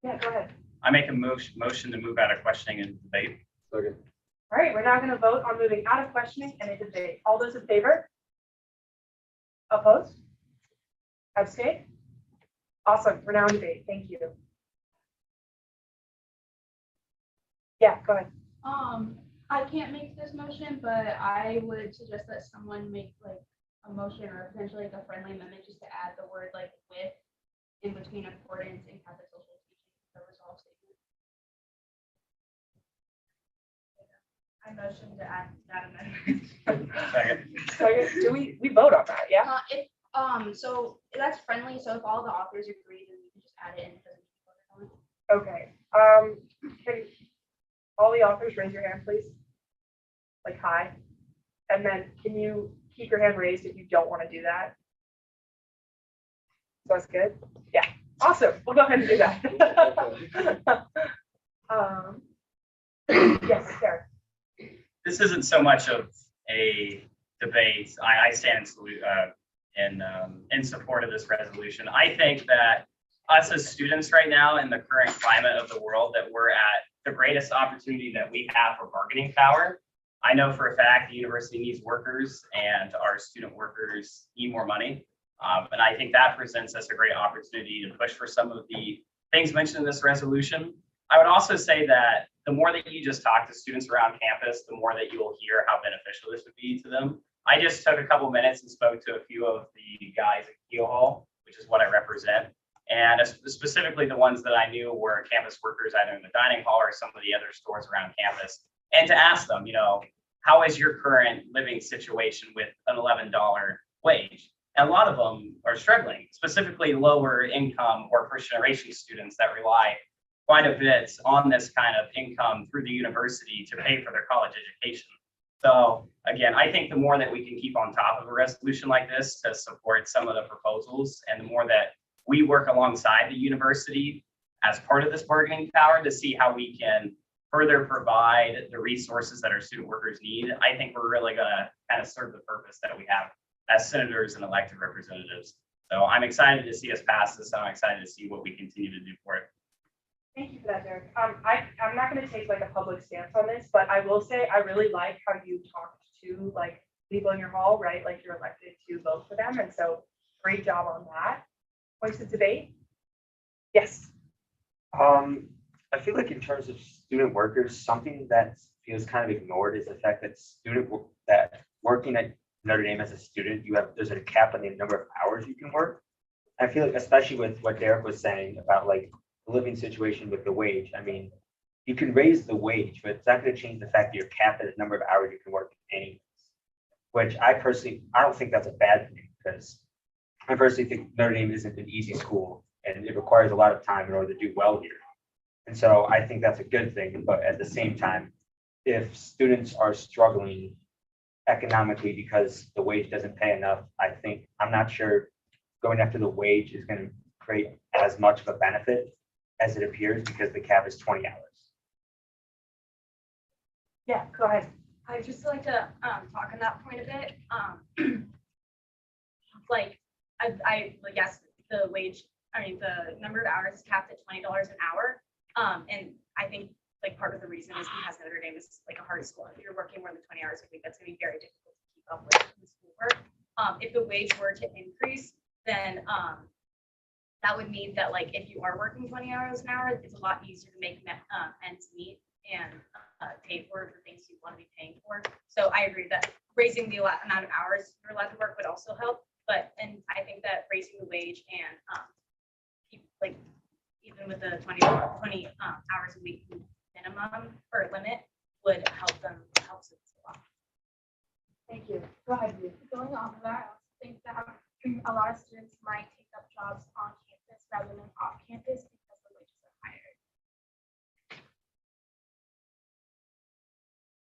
Yeah, go ahead. I make a motion to move out of questioning and debate. Second. All right, we're now going to vote on moving out of questioning and into debate. All those in favor? Opposed? Abstain? Awesome. We're now in debate. Thank you. Yeah, go ahead. I can't make this motion, but I would suggest that someone make like a motion or potentially like a friendly amendment just to add the word like with in between accordance and Catholic social teaching, the resolve statement. I motion to add that amendment. Second. Do we vote on that? Yeah. So that's friendly. So if all the authors agree, then we can just add it in. Okay. Can all the authors raise your hand, please? Like hi. And then can you keep your hand raised if you don't want to do that? So that's good. Yeah. Awesome. We'll go ahead and do that. Yes, Sarah. This isn't so much of a debate. I stand in support of this resolution. I think that us as students right now in the current climate of the world, that we're at the greatest opportunity that we have for bargaining power. I know for a fact the university needs workers and our student workers need more money. And I think that presents us a great opportunity to push for some of the things mentioned in this resolution. I would also say that the more that you just talk to students around campus, the more that you will hear how beneficial this would be to them. I just took a couple minutes and spoke to a few of the guys at Keel Hall, which is what I represent. And specifically the ones that I knew were campus workers, either in the dining hall or some of the other stores around campus. And to ask them, you know, how is your current living situation with an $11 wage? And a lot of them are struggling, specifically lower income or first generation students that rely quite a bit on this kind of income through the university to pay for their college education. So again, I think the more that we can keep on top of a resolution like this to support some of the proposals, and the more that we work alongside the university as part of this bargaining power to see how we can further provide the resources that our student workers need, I think we're really gonna kind of serve the purpose that we have as senators and elected representatives. So I'm excited to see us pass this. I'm excited to see what we continue to do for it. Thank you for that, Derek. I'm not gonna take like a public stance on this, but I will say I really like how you talked to like people in your hall, right? Like you're elected to vote for them, and so great job on that. Points of debate? Yes. I feel like in terms of student workers, something that feels kind of ignored is the fact that that working at Notre Dame as a student, there's a cap on the number of hours you can work. I feel like, especially with what Derek was saying about like the living situation with the wage. I mean, you can raise the wage, but it's not going to change the fact that you're capped at the number of hours you can work anyways. Which I don't think that's a bad thing, because I personally think Notre Dame isn't an easy school and it requires a lot of time in order to do well here. And so I think that's a good thing, but at the same time, if students are struggling economically because the wage doesn't pay enough, I'm not sure going after the wage is going to create as much of a benefit as it appears, because the cap is 20 hours. Yeah, go ahead. I'd just like to talk on that point a bit. Like, yes, the wage, the number of hours is capped at $20 an hour. And I think like part of the reason is because Notre Dame is like a hard school. If you're working more than 20 hours a week, that's gonna be very difficult to keep up with the schoolwork. If the wage were to increase, then that would mean that like if you are working 20 hours an hour, it's a lot easier to make ends meet and pay for the things you want to be paying for. So I agree that raising the amount of hours you're allowed to work would also help. And I think that raising the wage and even with the 20 hours a week minimum or limit would help students a lot. Thank you. Go ahead. Going off of that, I also think that a lot of students might take up jobs on campus rather than off campus because the wages are higher.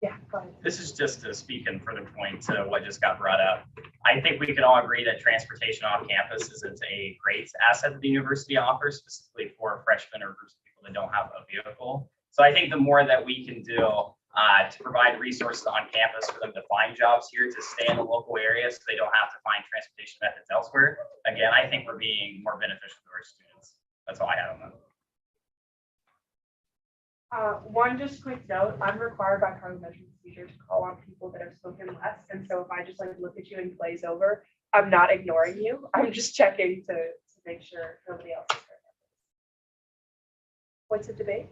Yeah, go ahead. This is just to speak in further point to what just got brought up. I think we can all agree that transportation off campus isn't a great asset that the university offers, specifically for freshmen or groups of people that don't have a vehicle. So I think the more that we can do to provide resources on campus for them to find jobs here, to stay in the local area so they don't have to find transportation methods elsewhere, again, I think we're being more beneficial to our students. That's all I have on that. One just quick note, I'm required by parliamentary procedure to call on people that have spoken less. And so if I just like look at you and glaze over, I'm not ignoring you. I'm just checking to make sure nobody else is heard. What's the debate?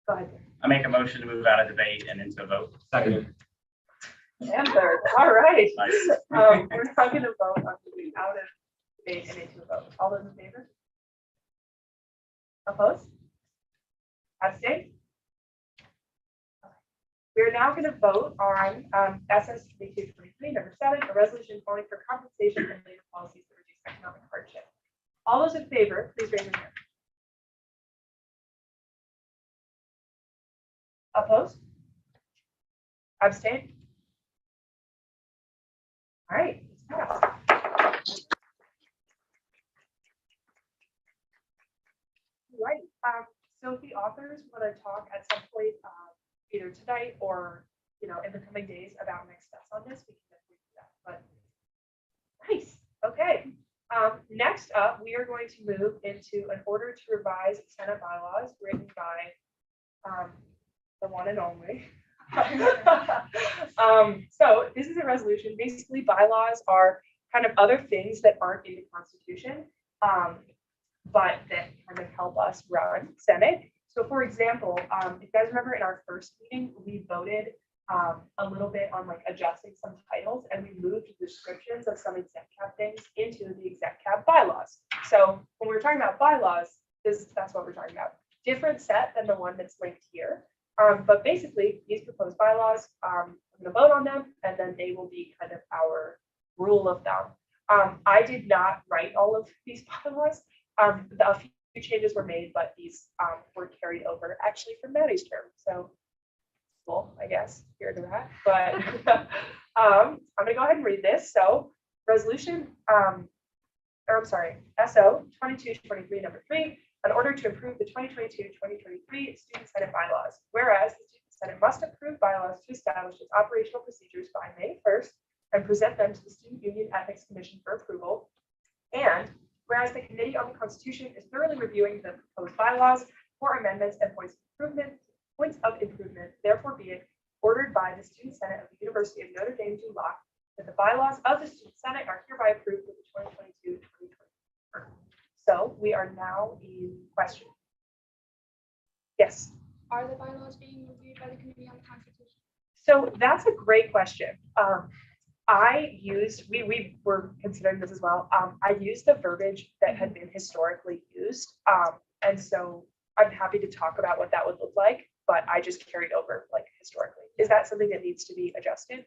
Go ahead. I make a motion to move out of debate and into a vote. Second. And third. All right. Nice. We're not going to vote on moving out of debate and into a vote. All those in favor? Opposed? Abstain? We are now going to vote on SS 2223, number 7, a resolution calling for compensation and labor policies to reduce economic hardship. All those in favor, please raise your hand. Opposed? Abstain? All right, it's passed. Right. So if the authors want to talk at some point, either tonight or in the coming days about next steps on this, we can definitely do that. But nice. Okay. Next up, we are going to move into an order to revise Senate bylaws written by the one and only. So this is a resolution. Basically, bylaws are kind of other things that aren't in the Constitution. But that kind of help us run Senate. So for example, if you guys remember in our first meeting, we voted a little bit on like adjusting some titles, and we moved descriptions of some exec cab things into the exec cab bylaws. So when we're talking about bylaws, that's what we're talking about. different set than the one that's linked here. But basically, these proposed bylaws, I'm gonna vote on them, and then they will be kind of our rule of thumb. I did not write all of these bylaws. A few changes were made, but these were carried over actually from Maddie's term. So, cool, I guess, here to that. But I'm gonna go ahead and read this. So, resolution, SO 2223 number 3, in order to approve the 2022-2023 Student Senate bylaws. Whereas the Student Senate must approve bylaws to establish its operational procedures by May 1st and present them to the Student Union Ethics Commission for approval. And whereas the Committee on the Constitution is thoroughly reviewing the proposed bylaws for amendments and points of improvement, therefore be it ordered by the Student Senate of the University of Notre Dame du Lac that the bylaws of the Student Senate are hereby approved for the 2022-2023. So we are now in question. Yes. Are the bylaws being reviewed by the Committee on the Constitution? So that's a great question. We were considering this as well. I used the verbiage that had been historically used. And so I'm happy to talk about what that would look like, but I just carried over like historically. Is that something that needs to be adjusted?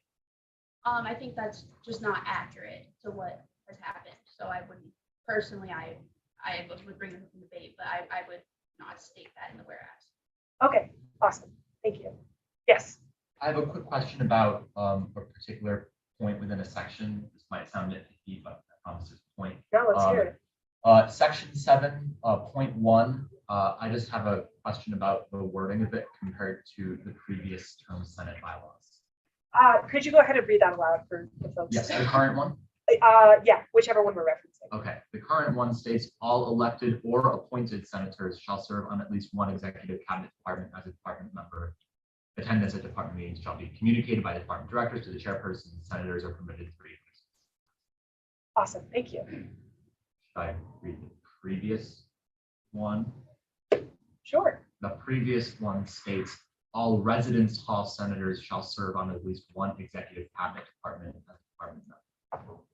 I think that's just not accurate to what has happened. So I wouldn't, personally, I would bring it up in debate, but I would not state that in the whereas. Okay, awesome. Thank you. Yes. I have a quick question about a particular point within a section. This might sound nitpicky, but I promise it's a point. No, let's hear it. Section 7.1. I just have a question about the wording of it compared to the previous term Senate bylaws. Could you go ahead and read that aloud for the folks? Yes, the current one. Yeah, whichever one we're referencing. Okay, the current one states all elected or appointed senators shall serve on at least one executive cabinet department as a department member. Attendance at department meetings shall be communicated by the department directors to the chairperson. Senators are permitted 3 years. Awesome, thank you. Should I read the previous one? Sure. The previous one states all residence hall senators shall serve on at least one executive cabinet department as a department member.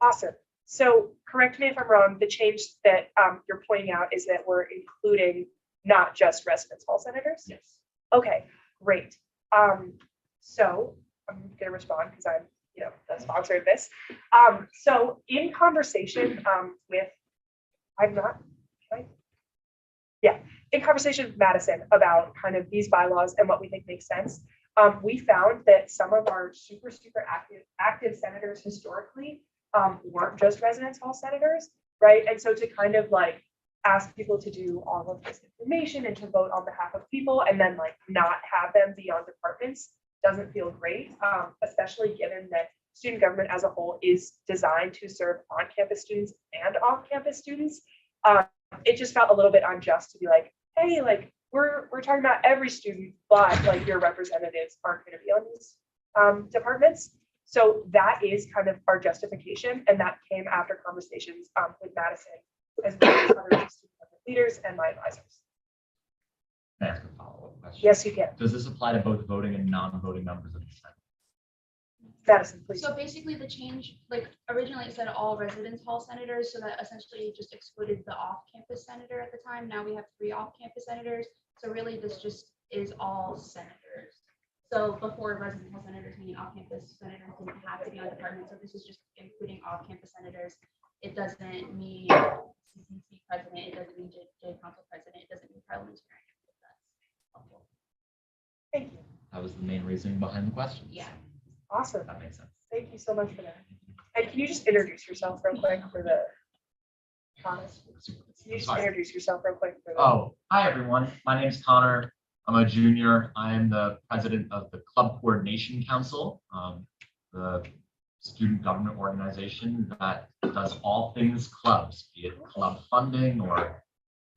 Awesome. So correct me if I'm wrong, the change that you're pointing out is that we're including not just residence hall senators? Yes. Okay, great. So I'm gonna respond because I'm, the sponsor of this. So in conversation in conversation with Madison about kind of these bylaws and what we think makes sense, we found that some of our super active senators historically weren't just residence hall senators, right? And so to kind of like ask people to do all of this information and to vote on behalf of people and then like not have them be on departments doesn't feel great, especially given that student government as a whole is designed to serve on-campus students and off-campus students. It just felt a little bit unjust to be like, hey, like we're talking about every student, but like your representatives aren't going to be on these departments. So that is kind of our justification, and that came after conversations with Madison as well as other student leaders and my advisors. Can I ask a follow-up question? Yes, you can. Does this apply to both voting and non-voting members of the Senate? Madison, please. So basically the change, like originally it said all residence hall senators, so that essentially just excluded the off-campus senator at the time. Now we have 3 off-campus senators. So really this just is all senators. So before residence hall senators, meaning off-campus senators didn't have to be on department. So this is just including off-campus senators. It doesn't mean CCC president. It doesn't mean J council president. It doesn't mean parliamentarian. Thank you. That was the main reason behind the question. Yeah. Awesome. That makes sense. Thank you so much for that. And can you just introduce yourself real quick for the Thomas? Can you just introduce yourself real quick for the Oh, hi everyone. My name is Connor. I'm a junior. I am the president of the Club Coordination Council, the student government organization that does all things clubs, be it club funding or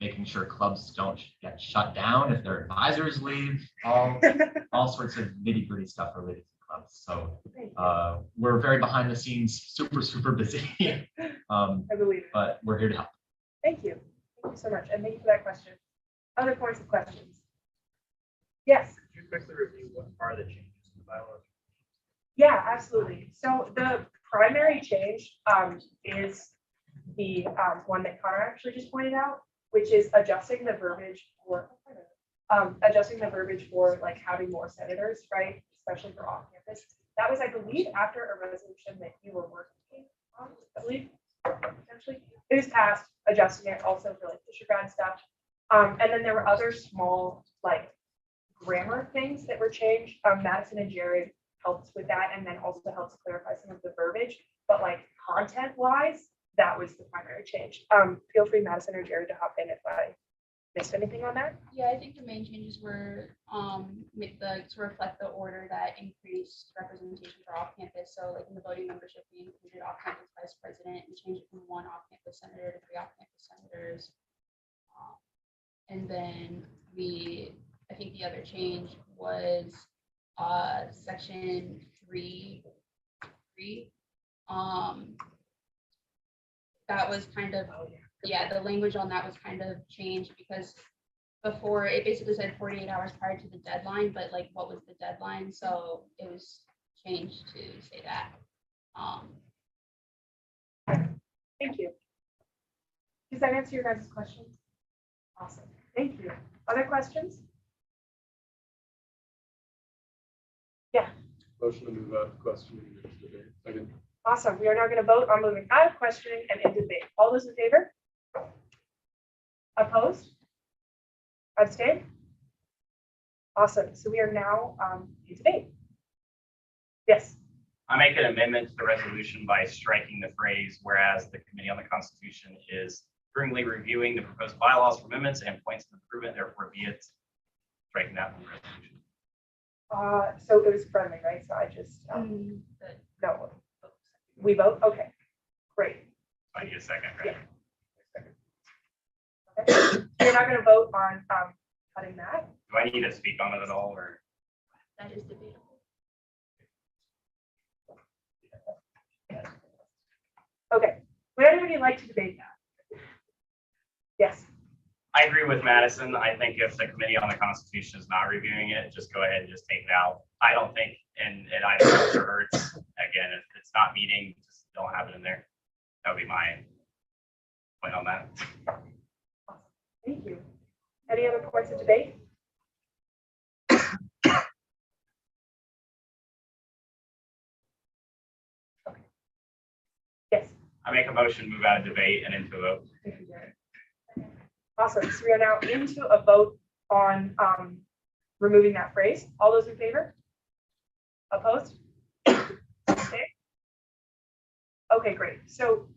making sure clubs don't get shut down if their advisors leave, all sorts of nitty-gritty stuff related to clubs. So we're very behind the scenes, super busy. I believe it. But we're here to help. Thank you. Thank you so much. And thank you for that question. Other points of questions? Yes. Could you quickly review what are the changes in the bylaws? Yeah, absolutely. So the primary change is the one that Connor actually just pointed out, which is adjusting the verbiage for adjusting the verbiage for like having more senators, right? Especially for off campus. That was, I believe, after a resolution that you were working on, I believe, potentially. It was passed, adjusting it also for like Fisher grad stuff. And then there were other small like grammar things that were changed. Madison and Jared helped with that and then also helped clarify some of the verbiage. But like content wise, that was the primary change. Feel free, Madison or Jared, to hop in if I missed anything on that. Yeah, I think the main changes were to reflect the order that increased representation for off-campus. So like in the voting membership, we included off-campus vice president and changed it from 1 off-campus senator to 3 off-campus senators. And then I think the other change was section 3. That was kind of, the language on that was kind of changed because before it basically said 48 hours prior to the deadline, but like what was the deadline? So it was changed to say that. Thank you. Does that answer your guys' questions? Awesome. Thank you. Other questions? Yeah. Motion to move out of questioning into debate. Second. Awesome. We are now going to vote on moving out of questioning and into debate. All those in favor? Opposed? Abstain? Awesome. So we are now in debate. Yes. I make an amendment to the resolution by striking the phrase, whereas the Committee on the Constitution is currently reviewing the proposed bylaws for amendments and points of improvement, therefore be it striking that from the resolution. So it was friendly, right? So I just, no. We vote? Okay, great. I need a second, right? Okay. So you're not going to vote on cutting that? Do I need to speak on it at all, or? That is debatable. Okay, would anybody like to debate that? Yes. I agree with Madison. I think if the Committee on the Constitution is not reviewing it, just go ahead and just take it out. I don't think, and it either helps or hurts. Again, if it's not meeting, just don't have it in there. That would be my point on that. Thank you. Any other points of debate? Okay. Yes. I make a motion, move out of debate and into a vote. Thank you, Jared. Awesome. So we are now into a vote on removing that phrase. All those in favor? Opposed? Okay. Okay, great. So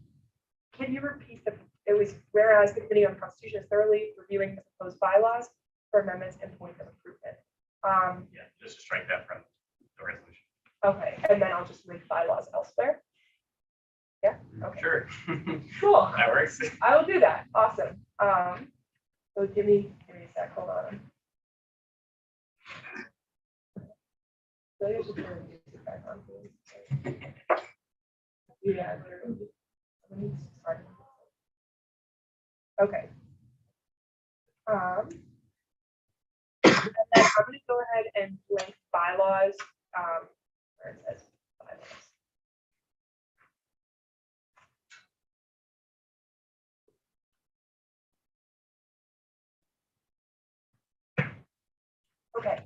can you repeat it was whereas the Committee on the Constitution is thoroughly reviewing the proposed bylaws for amendments and points of improvement. Yeah, just strike that from the resolution. Okay, and then I'll just make bylaws elsewhere. Yeah, okay. Sure. Cool. That works. I will do that. Awesome. So give me a sec. Hold on. Yeah. Okay. And then I'm going to go ahead and link bylaws. Where it says bylaws. Okay.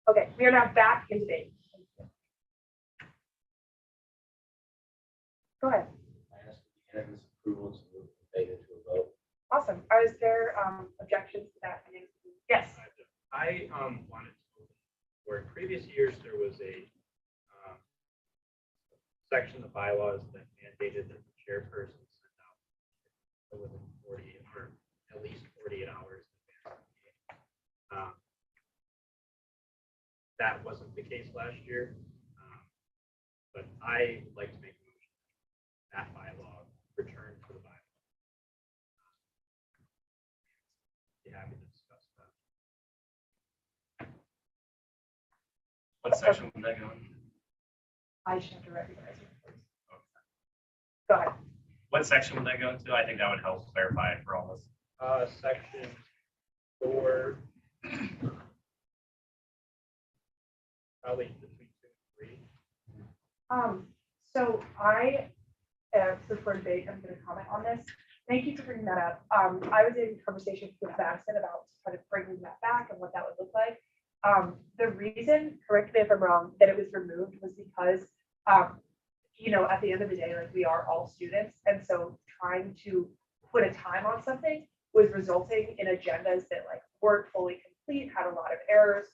Okay, we are now back in debate. Go ahead. I ask unanimous approval to move the debate into a vote. Awesome. Is there objections to that? Yes. I wanted to, where in previous years there was a section of the bylaws that mandated that the chairperson send out within 48 or at least 48 hours. That wasn't the case last year, but I like to make a motion that bylaw return to the bylaw. Be happy to discuss that. What section would that go in? I should have to recognize you first. Go ahead. What section would that go into? I think that would help clarify it for all of us. Section 4. Probably between 2 and 3. So I, before debate, I'm going to comment on this. Thank you for bringing that up. I was in conversation with Madison about kind of bringing that back and what that would look like. The reason, correct me if I'm wrong, that it was removed was because, you know, at the end of the day, like we are all students. And so trying to put a time on something was resulting in agendas that like weren't fully complete, had a lot of errors.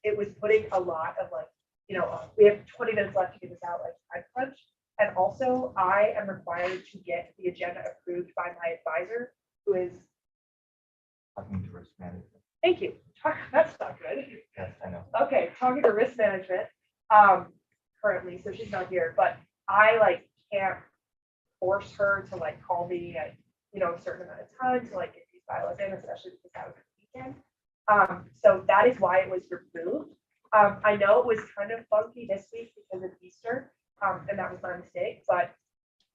It was putting a lot of like, you know, we have 20 minutes left to get this out, like time crunch. And also I am required to get the agenda approved by my advisor, who is, Talking to risk management. thank you. That's not good. Yes, I know. Okay, talking to risk management, currently, so she's not here, but I like can't force her to like call me at, you know, a certain amount of time to like get these bylaws in, especially because that was the weekend. So that is why it was removed. I know it was kind of funky this week because of Easter, and that was my mistake, but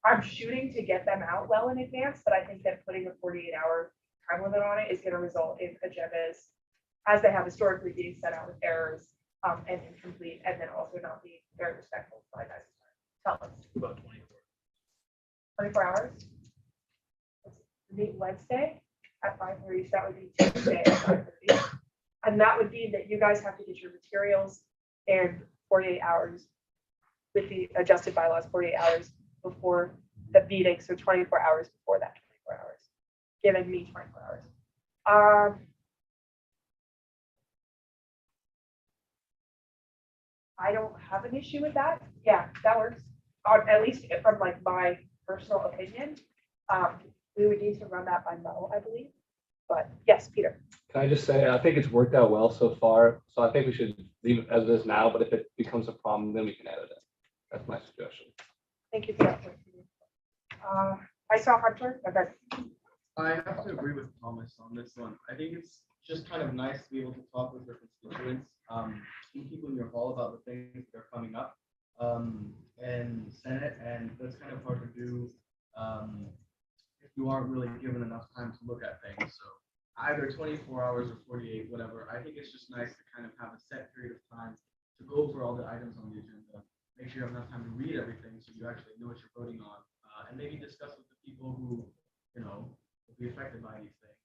I'm shooting to get them out well in advance, but I think that putting a 48-hour time limit on it is going to result in agendas as they have historically being set out with errors and incomplete, and then also not being very respectful to my guys' time. Tell us. About 24. 24 hours? Meet Wednesday at 5:30, so that would be Tuesday at 5:30. And that would mean that you guys have to get your materials in 48 hours with the adjusted bylaws, 48 hours before the meeting, so 24 hours before that 24 hours, giving me 24 hours. I don't have an issue with that. Yeah, that works. At least from like my personal opinion. We would need to run that by Mo, I believe. But yes, Peter. Can I just say, I think it's worked out well so far, so I think we should leave it as it is now, but if it becomes a problem, then we can edit it. That's my suggestion. Thank you for that. I saw Hunter. Okay. I have to agree with Thomas on this one. I think it's just kind of nice to be able to talk with your constituents, speak people in your hall about the things that are coming up, and Senate, and that's kind of hard to do if you aren't really given enough time to look at things. So either 24 hours or 48, whatever. I think it's just nice to kind of have a set period of time to go over all the items on the agenda, make sure you have enough time to read everything so you actually know what you're voting on, and maybe discuss with the people who, you know, will be affected by these things.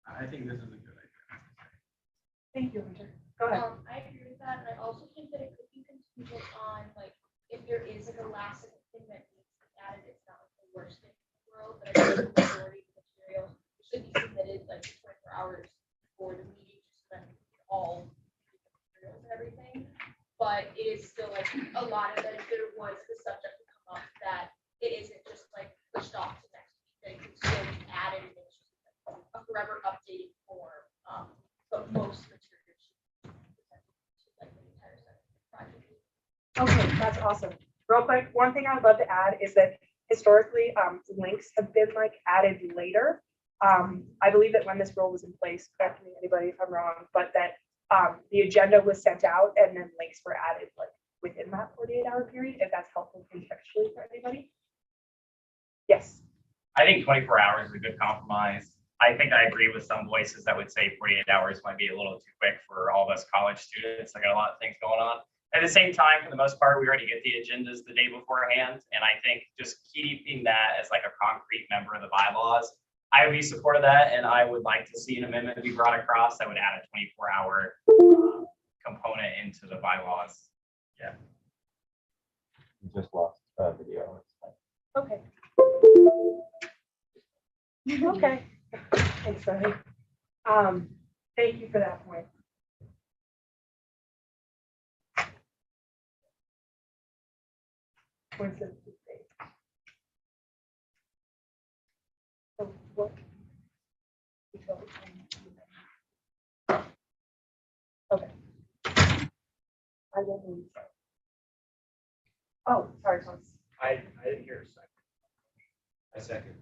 I think this is a good idea. Thank you, Hunter. Go ahead. I agree with that, and I also think that it could be contingent on like if there is like a last second thing that needs to be added, it's not like the worst thing in the world, but I think the majority of the material should be submitted like 24 hours before the meeting, just so that all materials and everything. But it is still like a lot of that if there was the subject to come up that it isn't just like pushed off to next week, that it could still be added and it's just like a forever updating form. But most material should be presented to like the entire set of project. Okay, that's awesome. Real quick, one thing I would love to add is that historically, links have been like added later. I believe that when this rule was in place, correct me anybody if I'm wrong, but that the agenda was sent out and then links were added like within that 48-hour period, if that's helpful contextually for anybody. Yes. I think 24 hours is a good compromise. I think I agree with some voices that would say 48 hours might be a little too quick for all of us college students. I got a lot of things going on. At the same time, for the most part, we already get the agendas the day beforehand. And I think just keeping that as like a concrete member of the bylaws, I would be supportive of that. And I would like to see an amendment be brought across that would add a 24-hour component into the bylaws. Yeah. We just lost video. Okay. Okay. Thanks, Ronnie. Thank you for that point. So what? Okay. I will move. Oh, sorry, Thomas. I didn't hear a second. I second.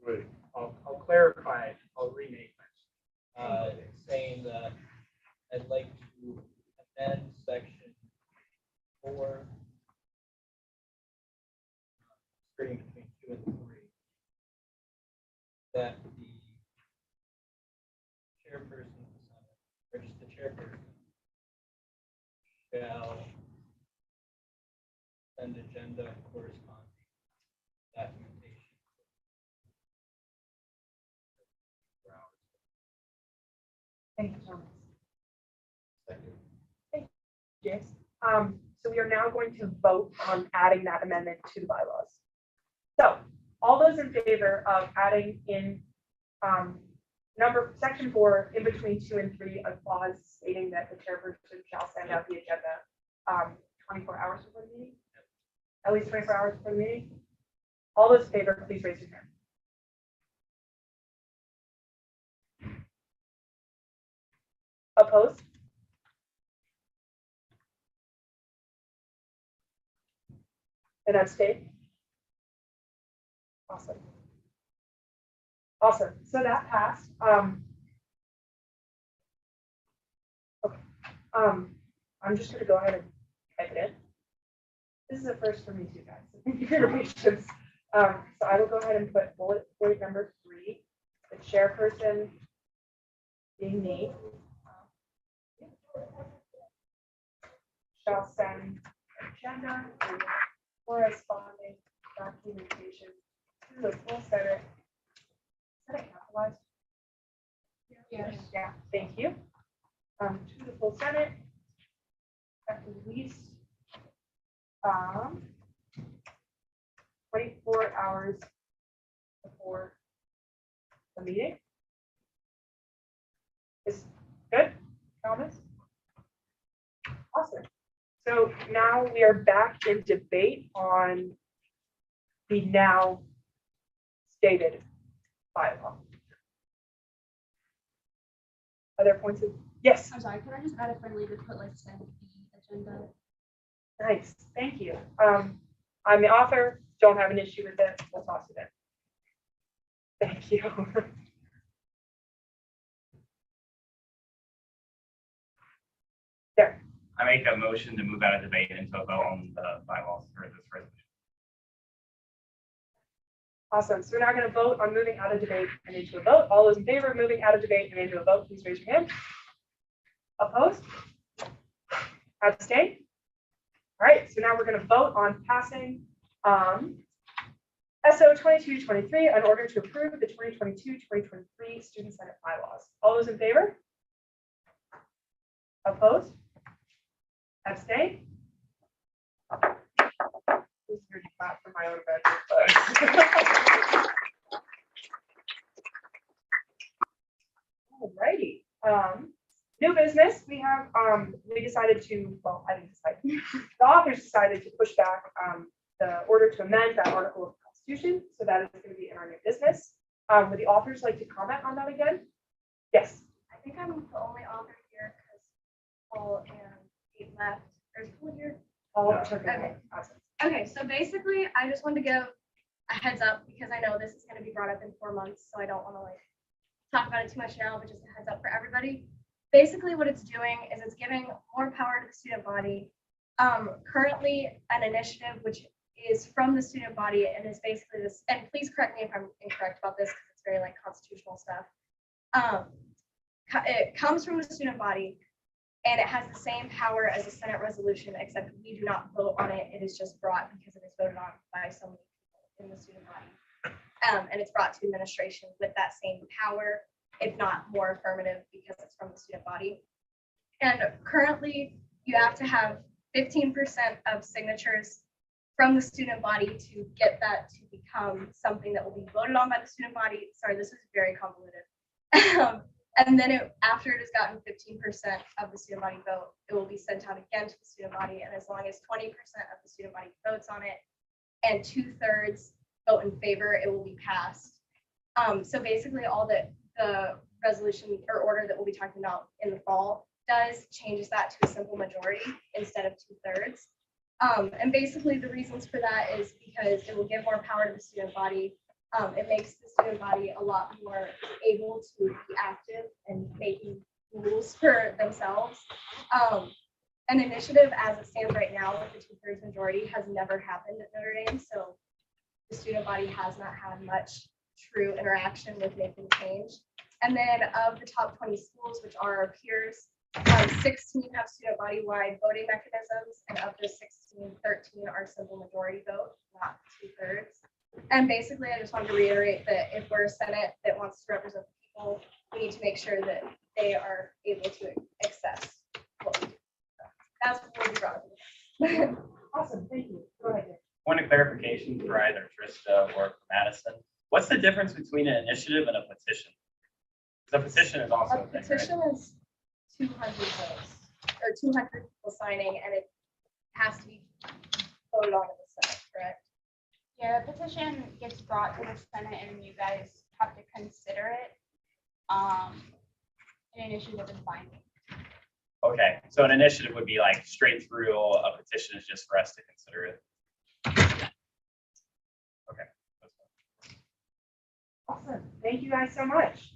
Wait, I'll clarify, I'll remake Saying that I'd like to amend section 4, splitting between 2 and 3, that the chairperson of the Senate, or just the chairperson, shall send agenda corresponding documentation Thank you, Thomas. Thank you, James. So we are now going to vote on adding that amendment to the bylaws. So all those in favor of adding in section 4, in between 2 and 3, a clause stating that the chairperson shall send out the agenda 24 hours before the meeting? At least 24 hours before the meeting? All those in favor, please raise your hand. Opposed? And abstain? Awesome. Awesome. So that passed. Okay. I'm just going to go ahead and type it in. This is a first for me too, guys. Thank you for your patience. So I will go ahead and put bullet point number 3, the chairperson being me, shall send agenda and corresponding documentation to the full Senate. Is that capitalized? Yes. Yeah, thank you. To the full Senate at least 24 hours before the meeting. Is good, Thomas? Awesome. So now we are back in debate on the now stated bylaw. Other points of, yes? I'm sorry, could I just add a friendly to put like send the agenda? Nice, thank you. I'm the author, don't have an issue with it, we'll toss it in. Thank you. There. I make a motion to move out of debate into a vote on the bylaws for this resolution. Awesome. So we're now going to vote on moving out of debate and into a vote. All those in favor of moving out of debate and into a vote, please raise your hand. Opposed? Abstain? All right. So now we're going to vote on passing SO 2223, an order to approve the 2022-2023 Student Senate bylaws. All those in favor? Opposed? Abstain? This is really flat for my own budget, but. Alrighty. New business, we have, we decided to, well, I didn't decide. The authors decided to push back the order to amend that article of the Constitution. So that is going to be in our new business. Would the authors like to comment on that again? Yes. I think I'm the only author here because Paul and Kate left. There's Paul here. Paul, No. okay. Awesome. Okay, so basically, I just wanted to give a heads up because I know this is going to be brought up in 4 months, so I don't want to like talk about it too much now, but just a heads up for everybody. Basically, what it's doing is it's giving more power to the student body. Currently, an initiative which is from the student body and is basically this, and please correct me if I'm incorrect about this because it's very like constitutional stuff. It comes from the student body and it has the same power as a Senate resolution, except we do not vote on it. It is just brought because it is voted on by so many people in the student body. And it's brought to administration with that same power, if not more affirmative, because it's from the student body. And currently, you have to have 15% of signatures from the student body to get that to become something that will be voted on by the student body. Sorry, this is very convoluted. And then after it has gotten 15% of the student body vote, it will be sent out again to the student body. And as long as 20% of the student body votes on it and 2/3 vote in favor, it will be passed. So basically all that the resolution or order that we'll be talking about in the fall does changes that to a simple majority instead of 2/3. And basically the reasons for that is because it will give more power to the student body. It makes the student body a lot more able to be active and making rules for themselves. An initiative as it stands right now with the 2/3 majority has never happened at Notre Dame. So the student body has not had much true interaction with making change. And then of the top 20 schools, which are our peers, 16 have student body-wide voting mechanisms, and of those 16, 13 are simple majority vote, not 2/3. And basically, I just wanted to reiterate that if we're a Senate that wants to represent the people, we need to make sure that they are able to access what we do. That's what we brought. Awesome, thank you. Go ahead. Point of clarification for either Trista or for Madison. What's the difference between an initiative and a petition? The petition is also A a thing, right? petition is 200 votes, or 200 people signing, and it has to be voted on in the Senate, correct? Yeah, the petition gets brought to the Senate and you guys have to consider it. An initiative is binding. Okay, so an initiative would be like straight through, a petition is just for us to consider it. Okay. Awesome, thank you guys so much.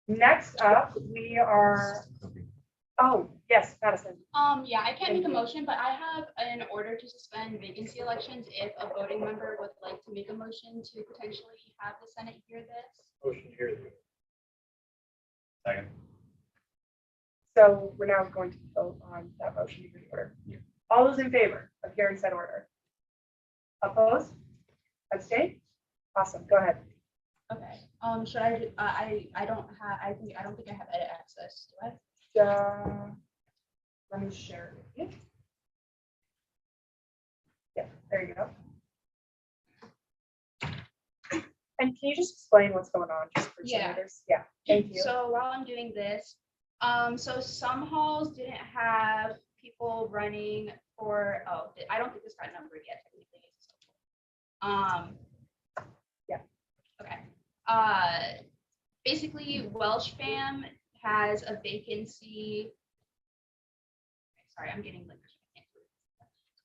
Next up, we are, oh, yes, Madison. Yeah, I can't make a motion, but I have an order to suspend vacancy elections if a voting member would like to make a motion to potentially have the Senate hear this. Motion here. Second. So we're now going to vote on that motion to hear the order. All those in favor of hearing said order? Opposed? Abstain? Awesome, go ahead. Okay, should I, I don't have, I think I have edit access, do I? Let me share it with you. Yeah, there you go. And can you just explain what's going on just for Yeah. senators? Yeah, thank you. So while I'm doing this, so some halls didn't have people running for, oh, I don't think this got numbered yet. Technically. Yeah. Okay. Basically, Welsh Fam has a vacancy. Sorry, I'm getting like.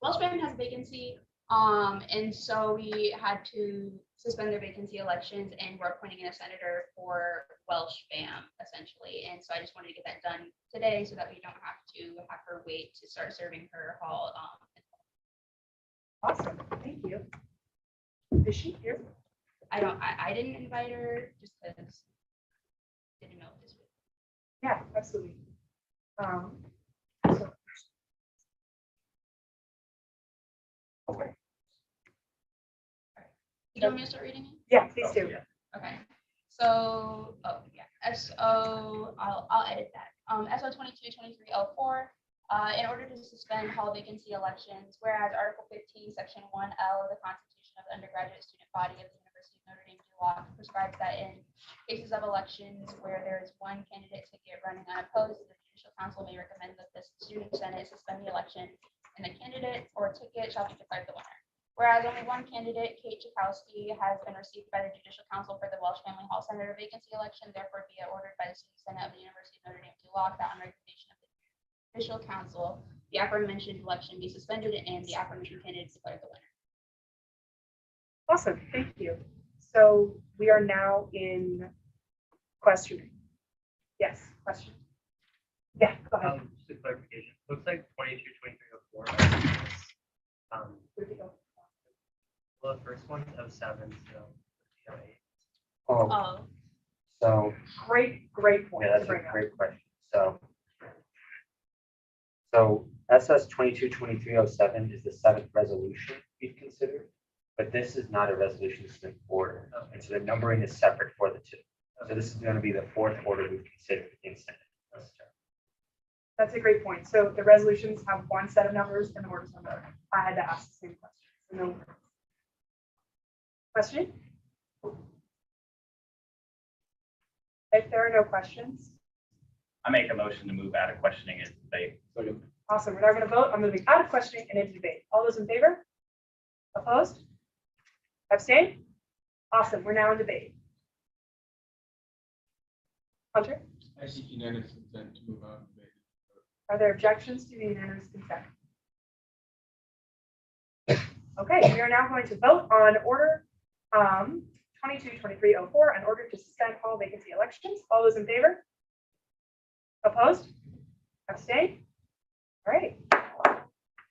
Welsh Fam has a vacancy, and so we had to suspend their vacancy elections, and we're appointing in a senator for Welsh Fam, essentially. And so I just wanted to get that done today so that we don't have to have her wait to start serving her hall. Awesome, thank you. Is she here? I didn't invite her just because didn't know this was. Yeah, absolutely. You want me to start reading it? Yeah, please do. Okay, so, oh, yeah, I'll edit that. SO 22-2304, in order to suspend hall vacancy elections, whereas Article 15, Section 1L of the Constitution of the Undergraduate Student Body of the University of Notre Dame Law prescribes that in cases of elections where there is one candidate ticket running unopposed, the Judicial Council may recommend that the Student Senate suspend the election and the candidate or ticket shall be declared the winner. Whereas only one candidate, Kate Chakowski, has been received by the Judicial Council for the Welsh Family Hall Senator vacancy election, therefore be it ordered by the Student Senate of the University of Notre Dame to law that on recommendation of the Judicial Council, the aforementioned election be suspended and the aforementioned candidate declared the winner. Awesome, thank you. So we are now in questioning. Yes, question. Yeah, go ahead. Just a clarification. Looks like 22-2304. Where'd you go? Well, the first one's of 7, so. Oh, so, Great point yeah, to that's bring a up. great question. So SS 22-2307 is the 7th resolution we've considered, but this is not a resolution, this is an order. And so the numbering is separate for the two. So this is going to be the 4th order we've considered in Senate. That's a great point. So the resolutions have one set of numbers and the orders another. I had to ask the same question. So no worries. Question? If there are no questions, I make a motion to move out of questioning and debate. awesome. We're now going to vote on moving out of questioning and into debate. All those in favor? Opposed? Abstain? Awesome. We're now in debate. Hunter, I seek unanimous consent to move out of debate. are there objections to the unanimous consent? Okay, we are now going to vote on order 22-2304, an order to suspend hall vacancy elections. All those in favor? Opposed? Abstain? All right.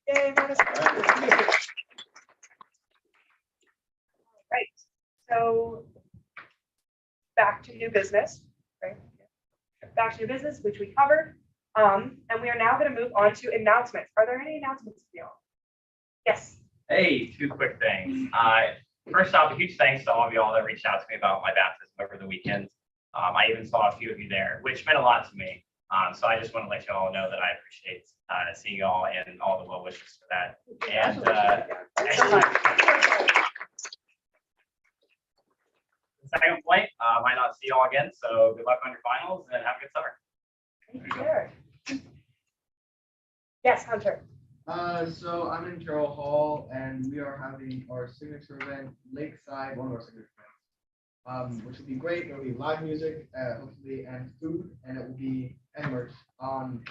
Yay, Madison. Right, so back to new business, right? Back to new business, which we covered. And we are now going to move on to announcements. Are there any announcements, Neil? Yes. Hey, 2 quick things. First off, a huge thanks to all of y'all that reached out to me about my baptism over the weekend. I even saw a few of you there, which meant a lot to me. So I just want to let you all know that I appreciate seeing you all and all the well wishes for that. And the second point, might not see you all again, so good luck on your finals and have a good summer. Thank you, Jared. Yes, Hunter. So I'm in Carroll Hall and we are having our signature event, Lakeside, one of our signature events, which will be great. There will be live music, hopefully, and food, and it will be and merch on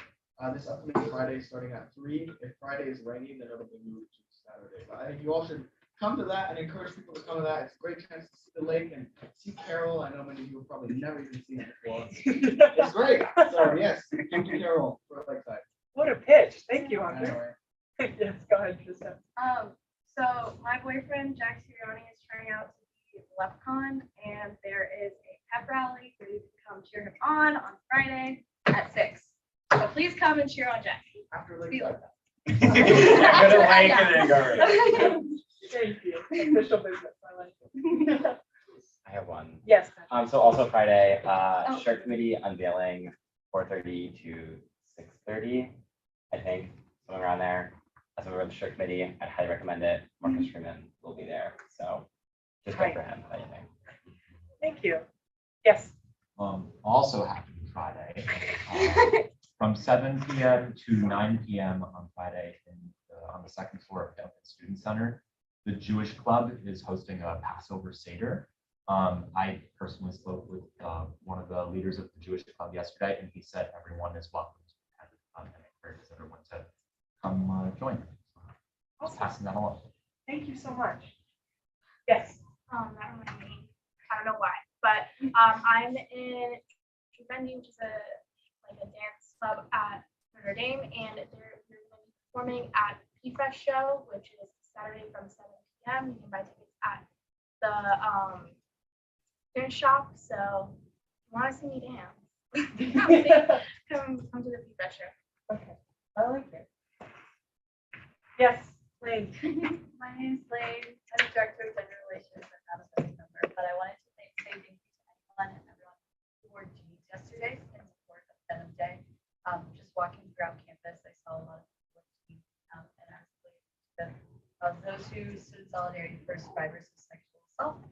this upcoming Friday starting at 3. If Friday is rainy, then it'll be moved to Saturday. But I think you all should come to that and encourage people to come to that. It's a great chance to see the lake and see Carroll. I know many of you have probably never even seen it before. It's great. So yes, thank you, Carroll, for Lakeside. What a pitch. Thank you, Hunter. Yes, go ahead, Tristan. So my boyfriend, Jack Sirianni, is trying out to be LeftCon, and there is a pep rally where you can come cheer him on Friday at 6. So please come and cheer on Jack. After Be Lakeside. like Thank you. Official business. I like it. I have one. Yes. So also Friday, Oh. shirt committee unveiling 4:30 to 6:30, I think, somewhere around there. As a member of the shirt committee, I highly recommend it. Marcus Freeman will be there, so just good for him, if anything. Thank you. Yes. Also happening Friday, from 7 p.m. to 9 p.m. on Friday on the second floor of Delta Student Center. The Jewish Club is hosting a Passover Seder. I personally spoke with one of the leaders of the Jewish Club yesterday, and he said everyone is welcome to attend, and encourages everyone to come join. Just passing that along. Thank you so much. Yes. that reminds me, I don't know why, but I'm in Juvendi, which is a dance club at Notre Dame, and they're going to be performing at P-Fresh Show, which is Saturday from 7 p.m. You can buy tickets at the dance shop. So if you want to see me dance, come to the P-Fresh Show. Okay, I like it. Yes, Lane. My name's Lane. I'm the Director of Gender Relations at Madison Member, but I wanted to say thank you to anyone and everyone who wore jeans yesterday in support of Denim Day. Just walking throughout campus, I saw a lot of people with jeans, and actually those who stood in solidarity for survivors of sexual assault.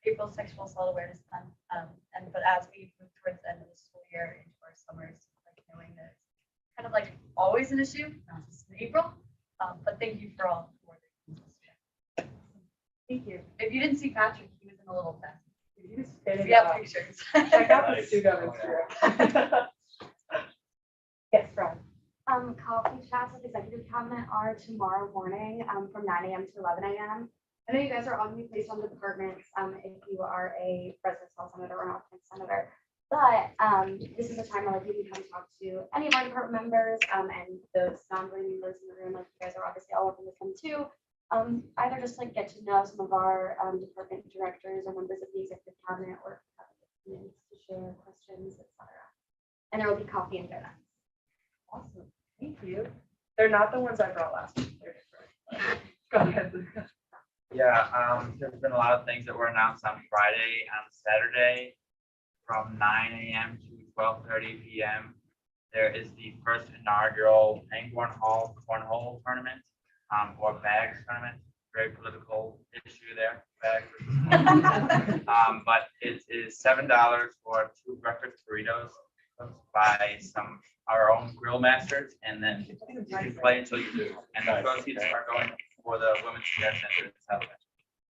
April Sexual Assault Awareness Month, but as we move towards the end of the school year into our summers, like knowing that it's kind of like always an issue, not just in April. But thank you for all for this. Thank you. If you didn't see Patrick, he was in a little vest. You just spit it We have out. pictures. Check out the Stu Gummins Instagram. Yes, Ron. Coffee chats with executive cabinet are tomorrow morning from 9 a.m. to 11 a.m. I know you guys are all going to be placed on departments if you are a presidential senator or an office senator. But this is a time where like you can come talk to any of our department members and those non-voting members in the room. Like you guys are obviously all welcome to come too. Either just like get to know some of our department directors or members of the executive cabinet, or have opinions to share questions, etc. And there will be coffee and donuts. Awesome. Thank you. They're not the ones I brought last week. They're different. Go ahead. Yeah, there's been a lot of things that were announced on Friday. On Saturday, from 9 a.m. to 12:30 p.m. there is the first inaugural Pangborn Hall Cornhole Tournament, or bags tournament. Very political issue there, bags. But it is $7 for 2 breakfast burritos by our own grill masters, and then you can play until you lose. And the proceeds are going for the Women's Care Center in South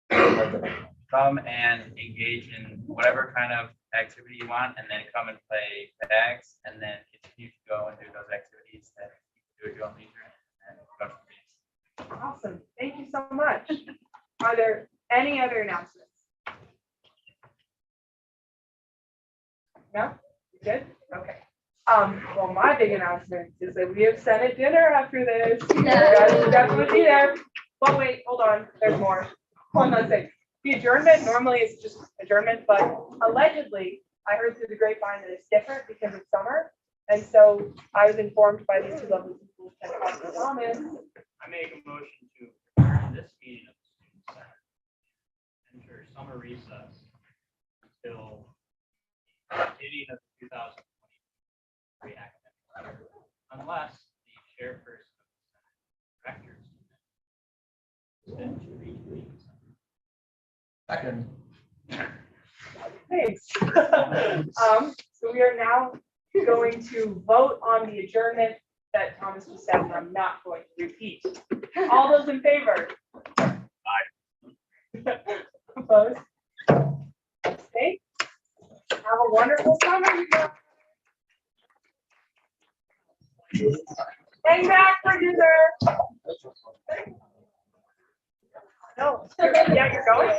Bend. Come and engage in whatever kind of activity you want, and then come and play bags, and then continue to go and do those activities that you can do at your own leisure and go to the meetings. Awesome. Thank you so much. Are there any other announcements? No? You good? Okay. Well, my big announcement is that we have Senate dinner after this. You guys will definitely be there. But wait, hold on. There's more. Hold on a second. The adjournment normally is just adjournment, but allegedly, I heard through the grapevine that it's different because it's summer. And so I was informed by these two lovely people, Thomas. I make a motion to adjourn this meeting of the Student Center. Enter summer recess until dating of the 2023 academic year, unless the chairperson of the Senate directors extend to reach meetings. Second. Thanks. So we are now going to vote on the adjournment that Thomas just said, and I'm not going to repeat. All those in favor? Aye. Opposed? Okay. Have a wonderful summer. You guys. Hang back for dinner. No, yeah, you're going.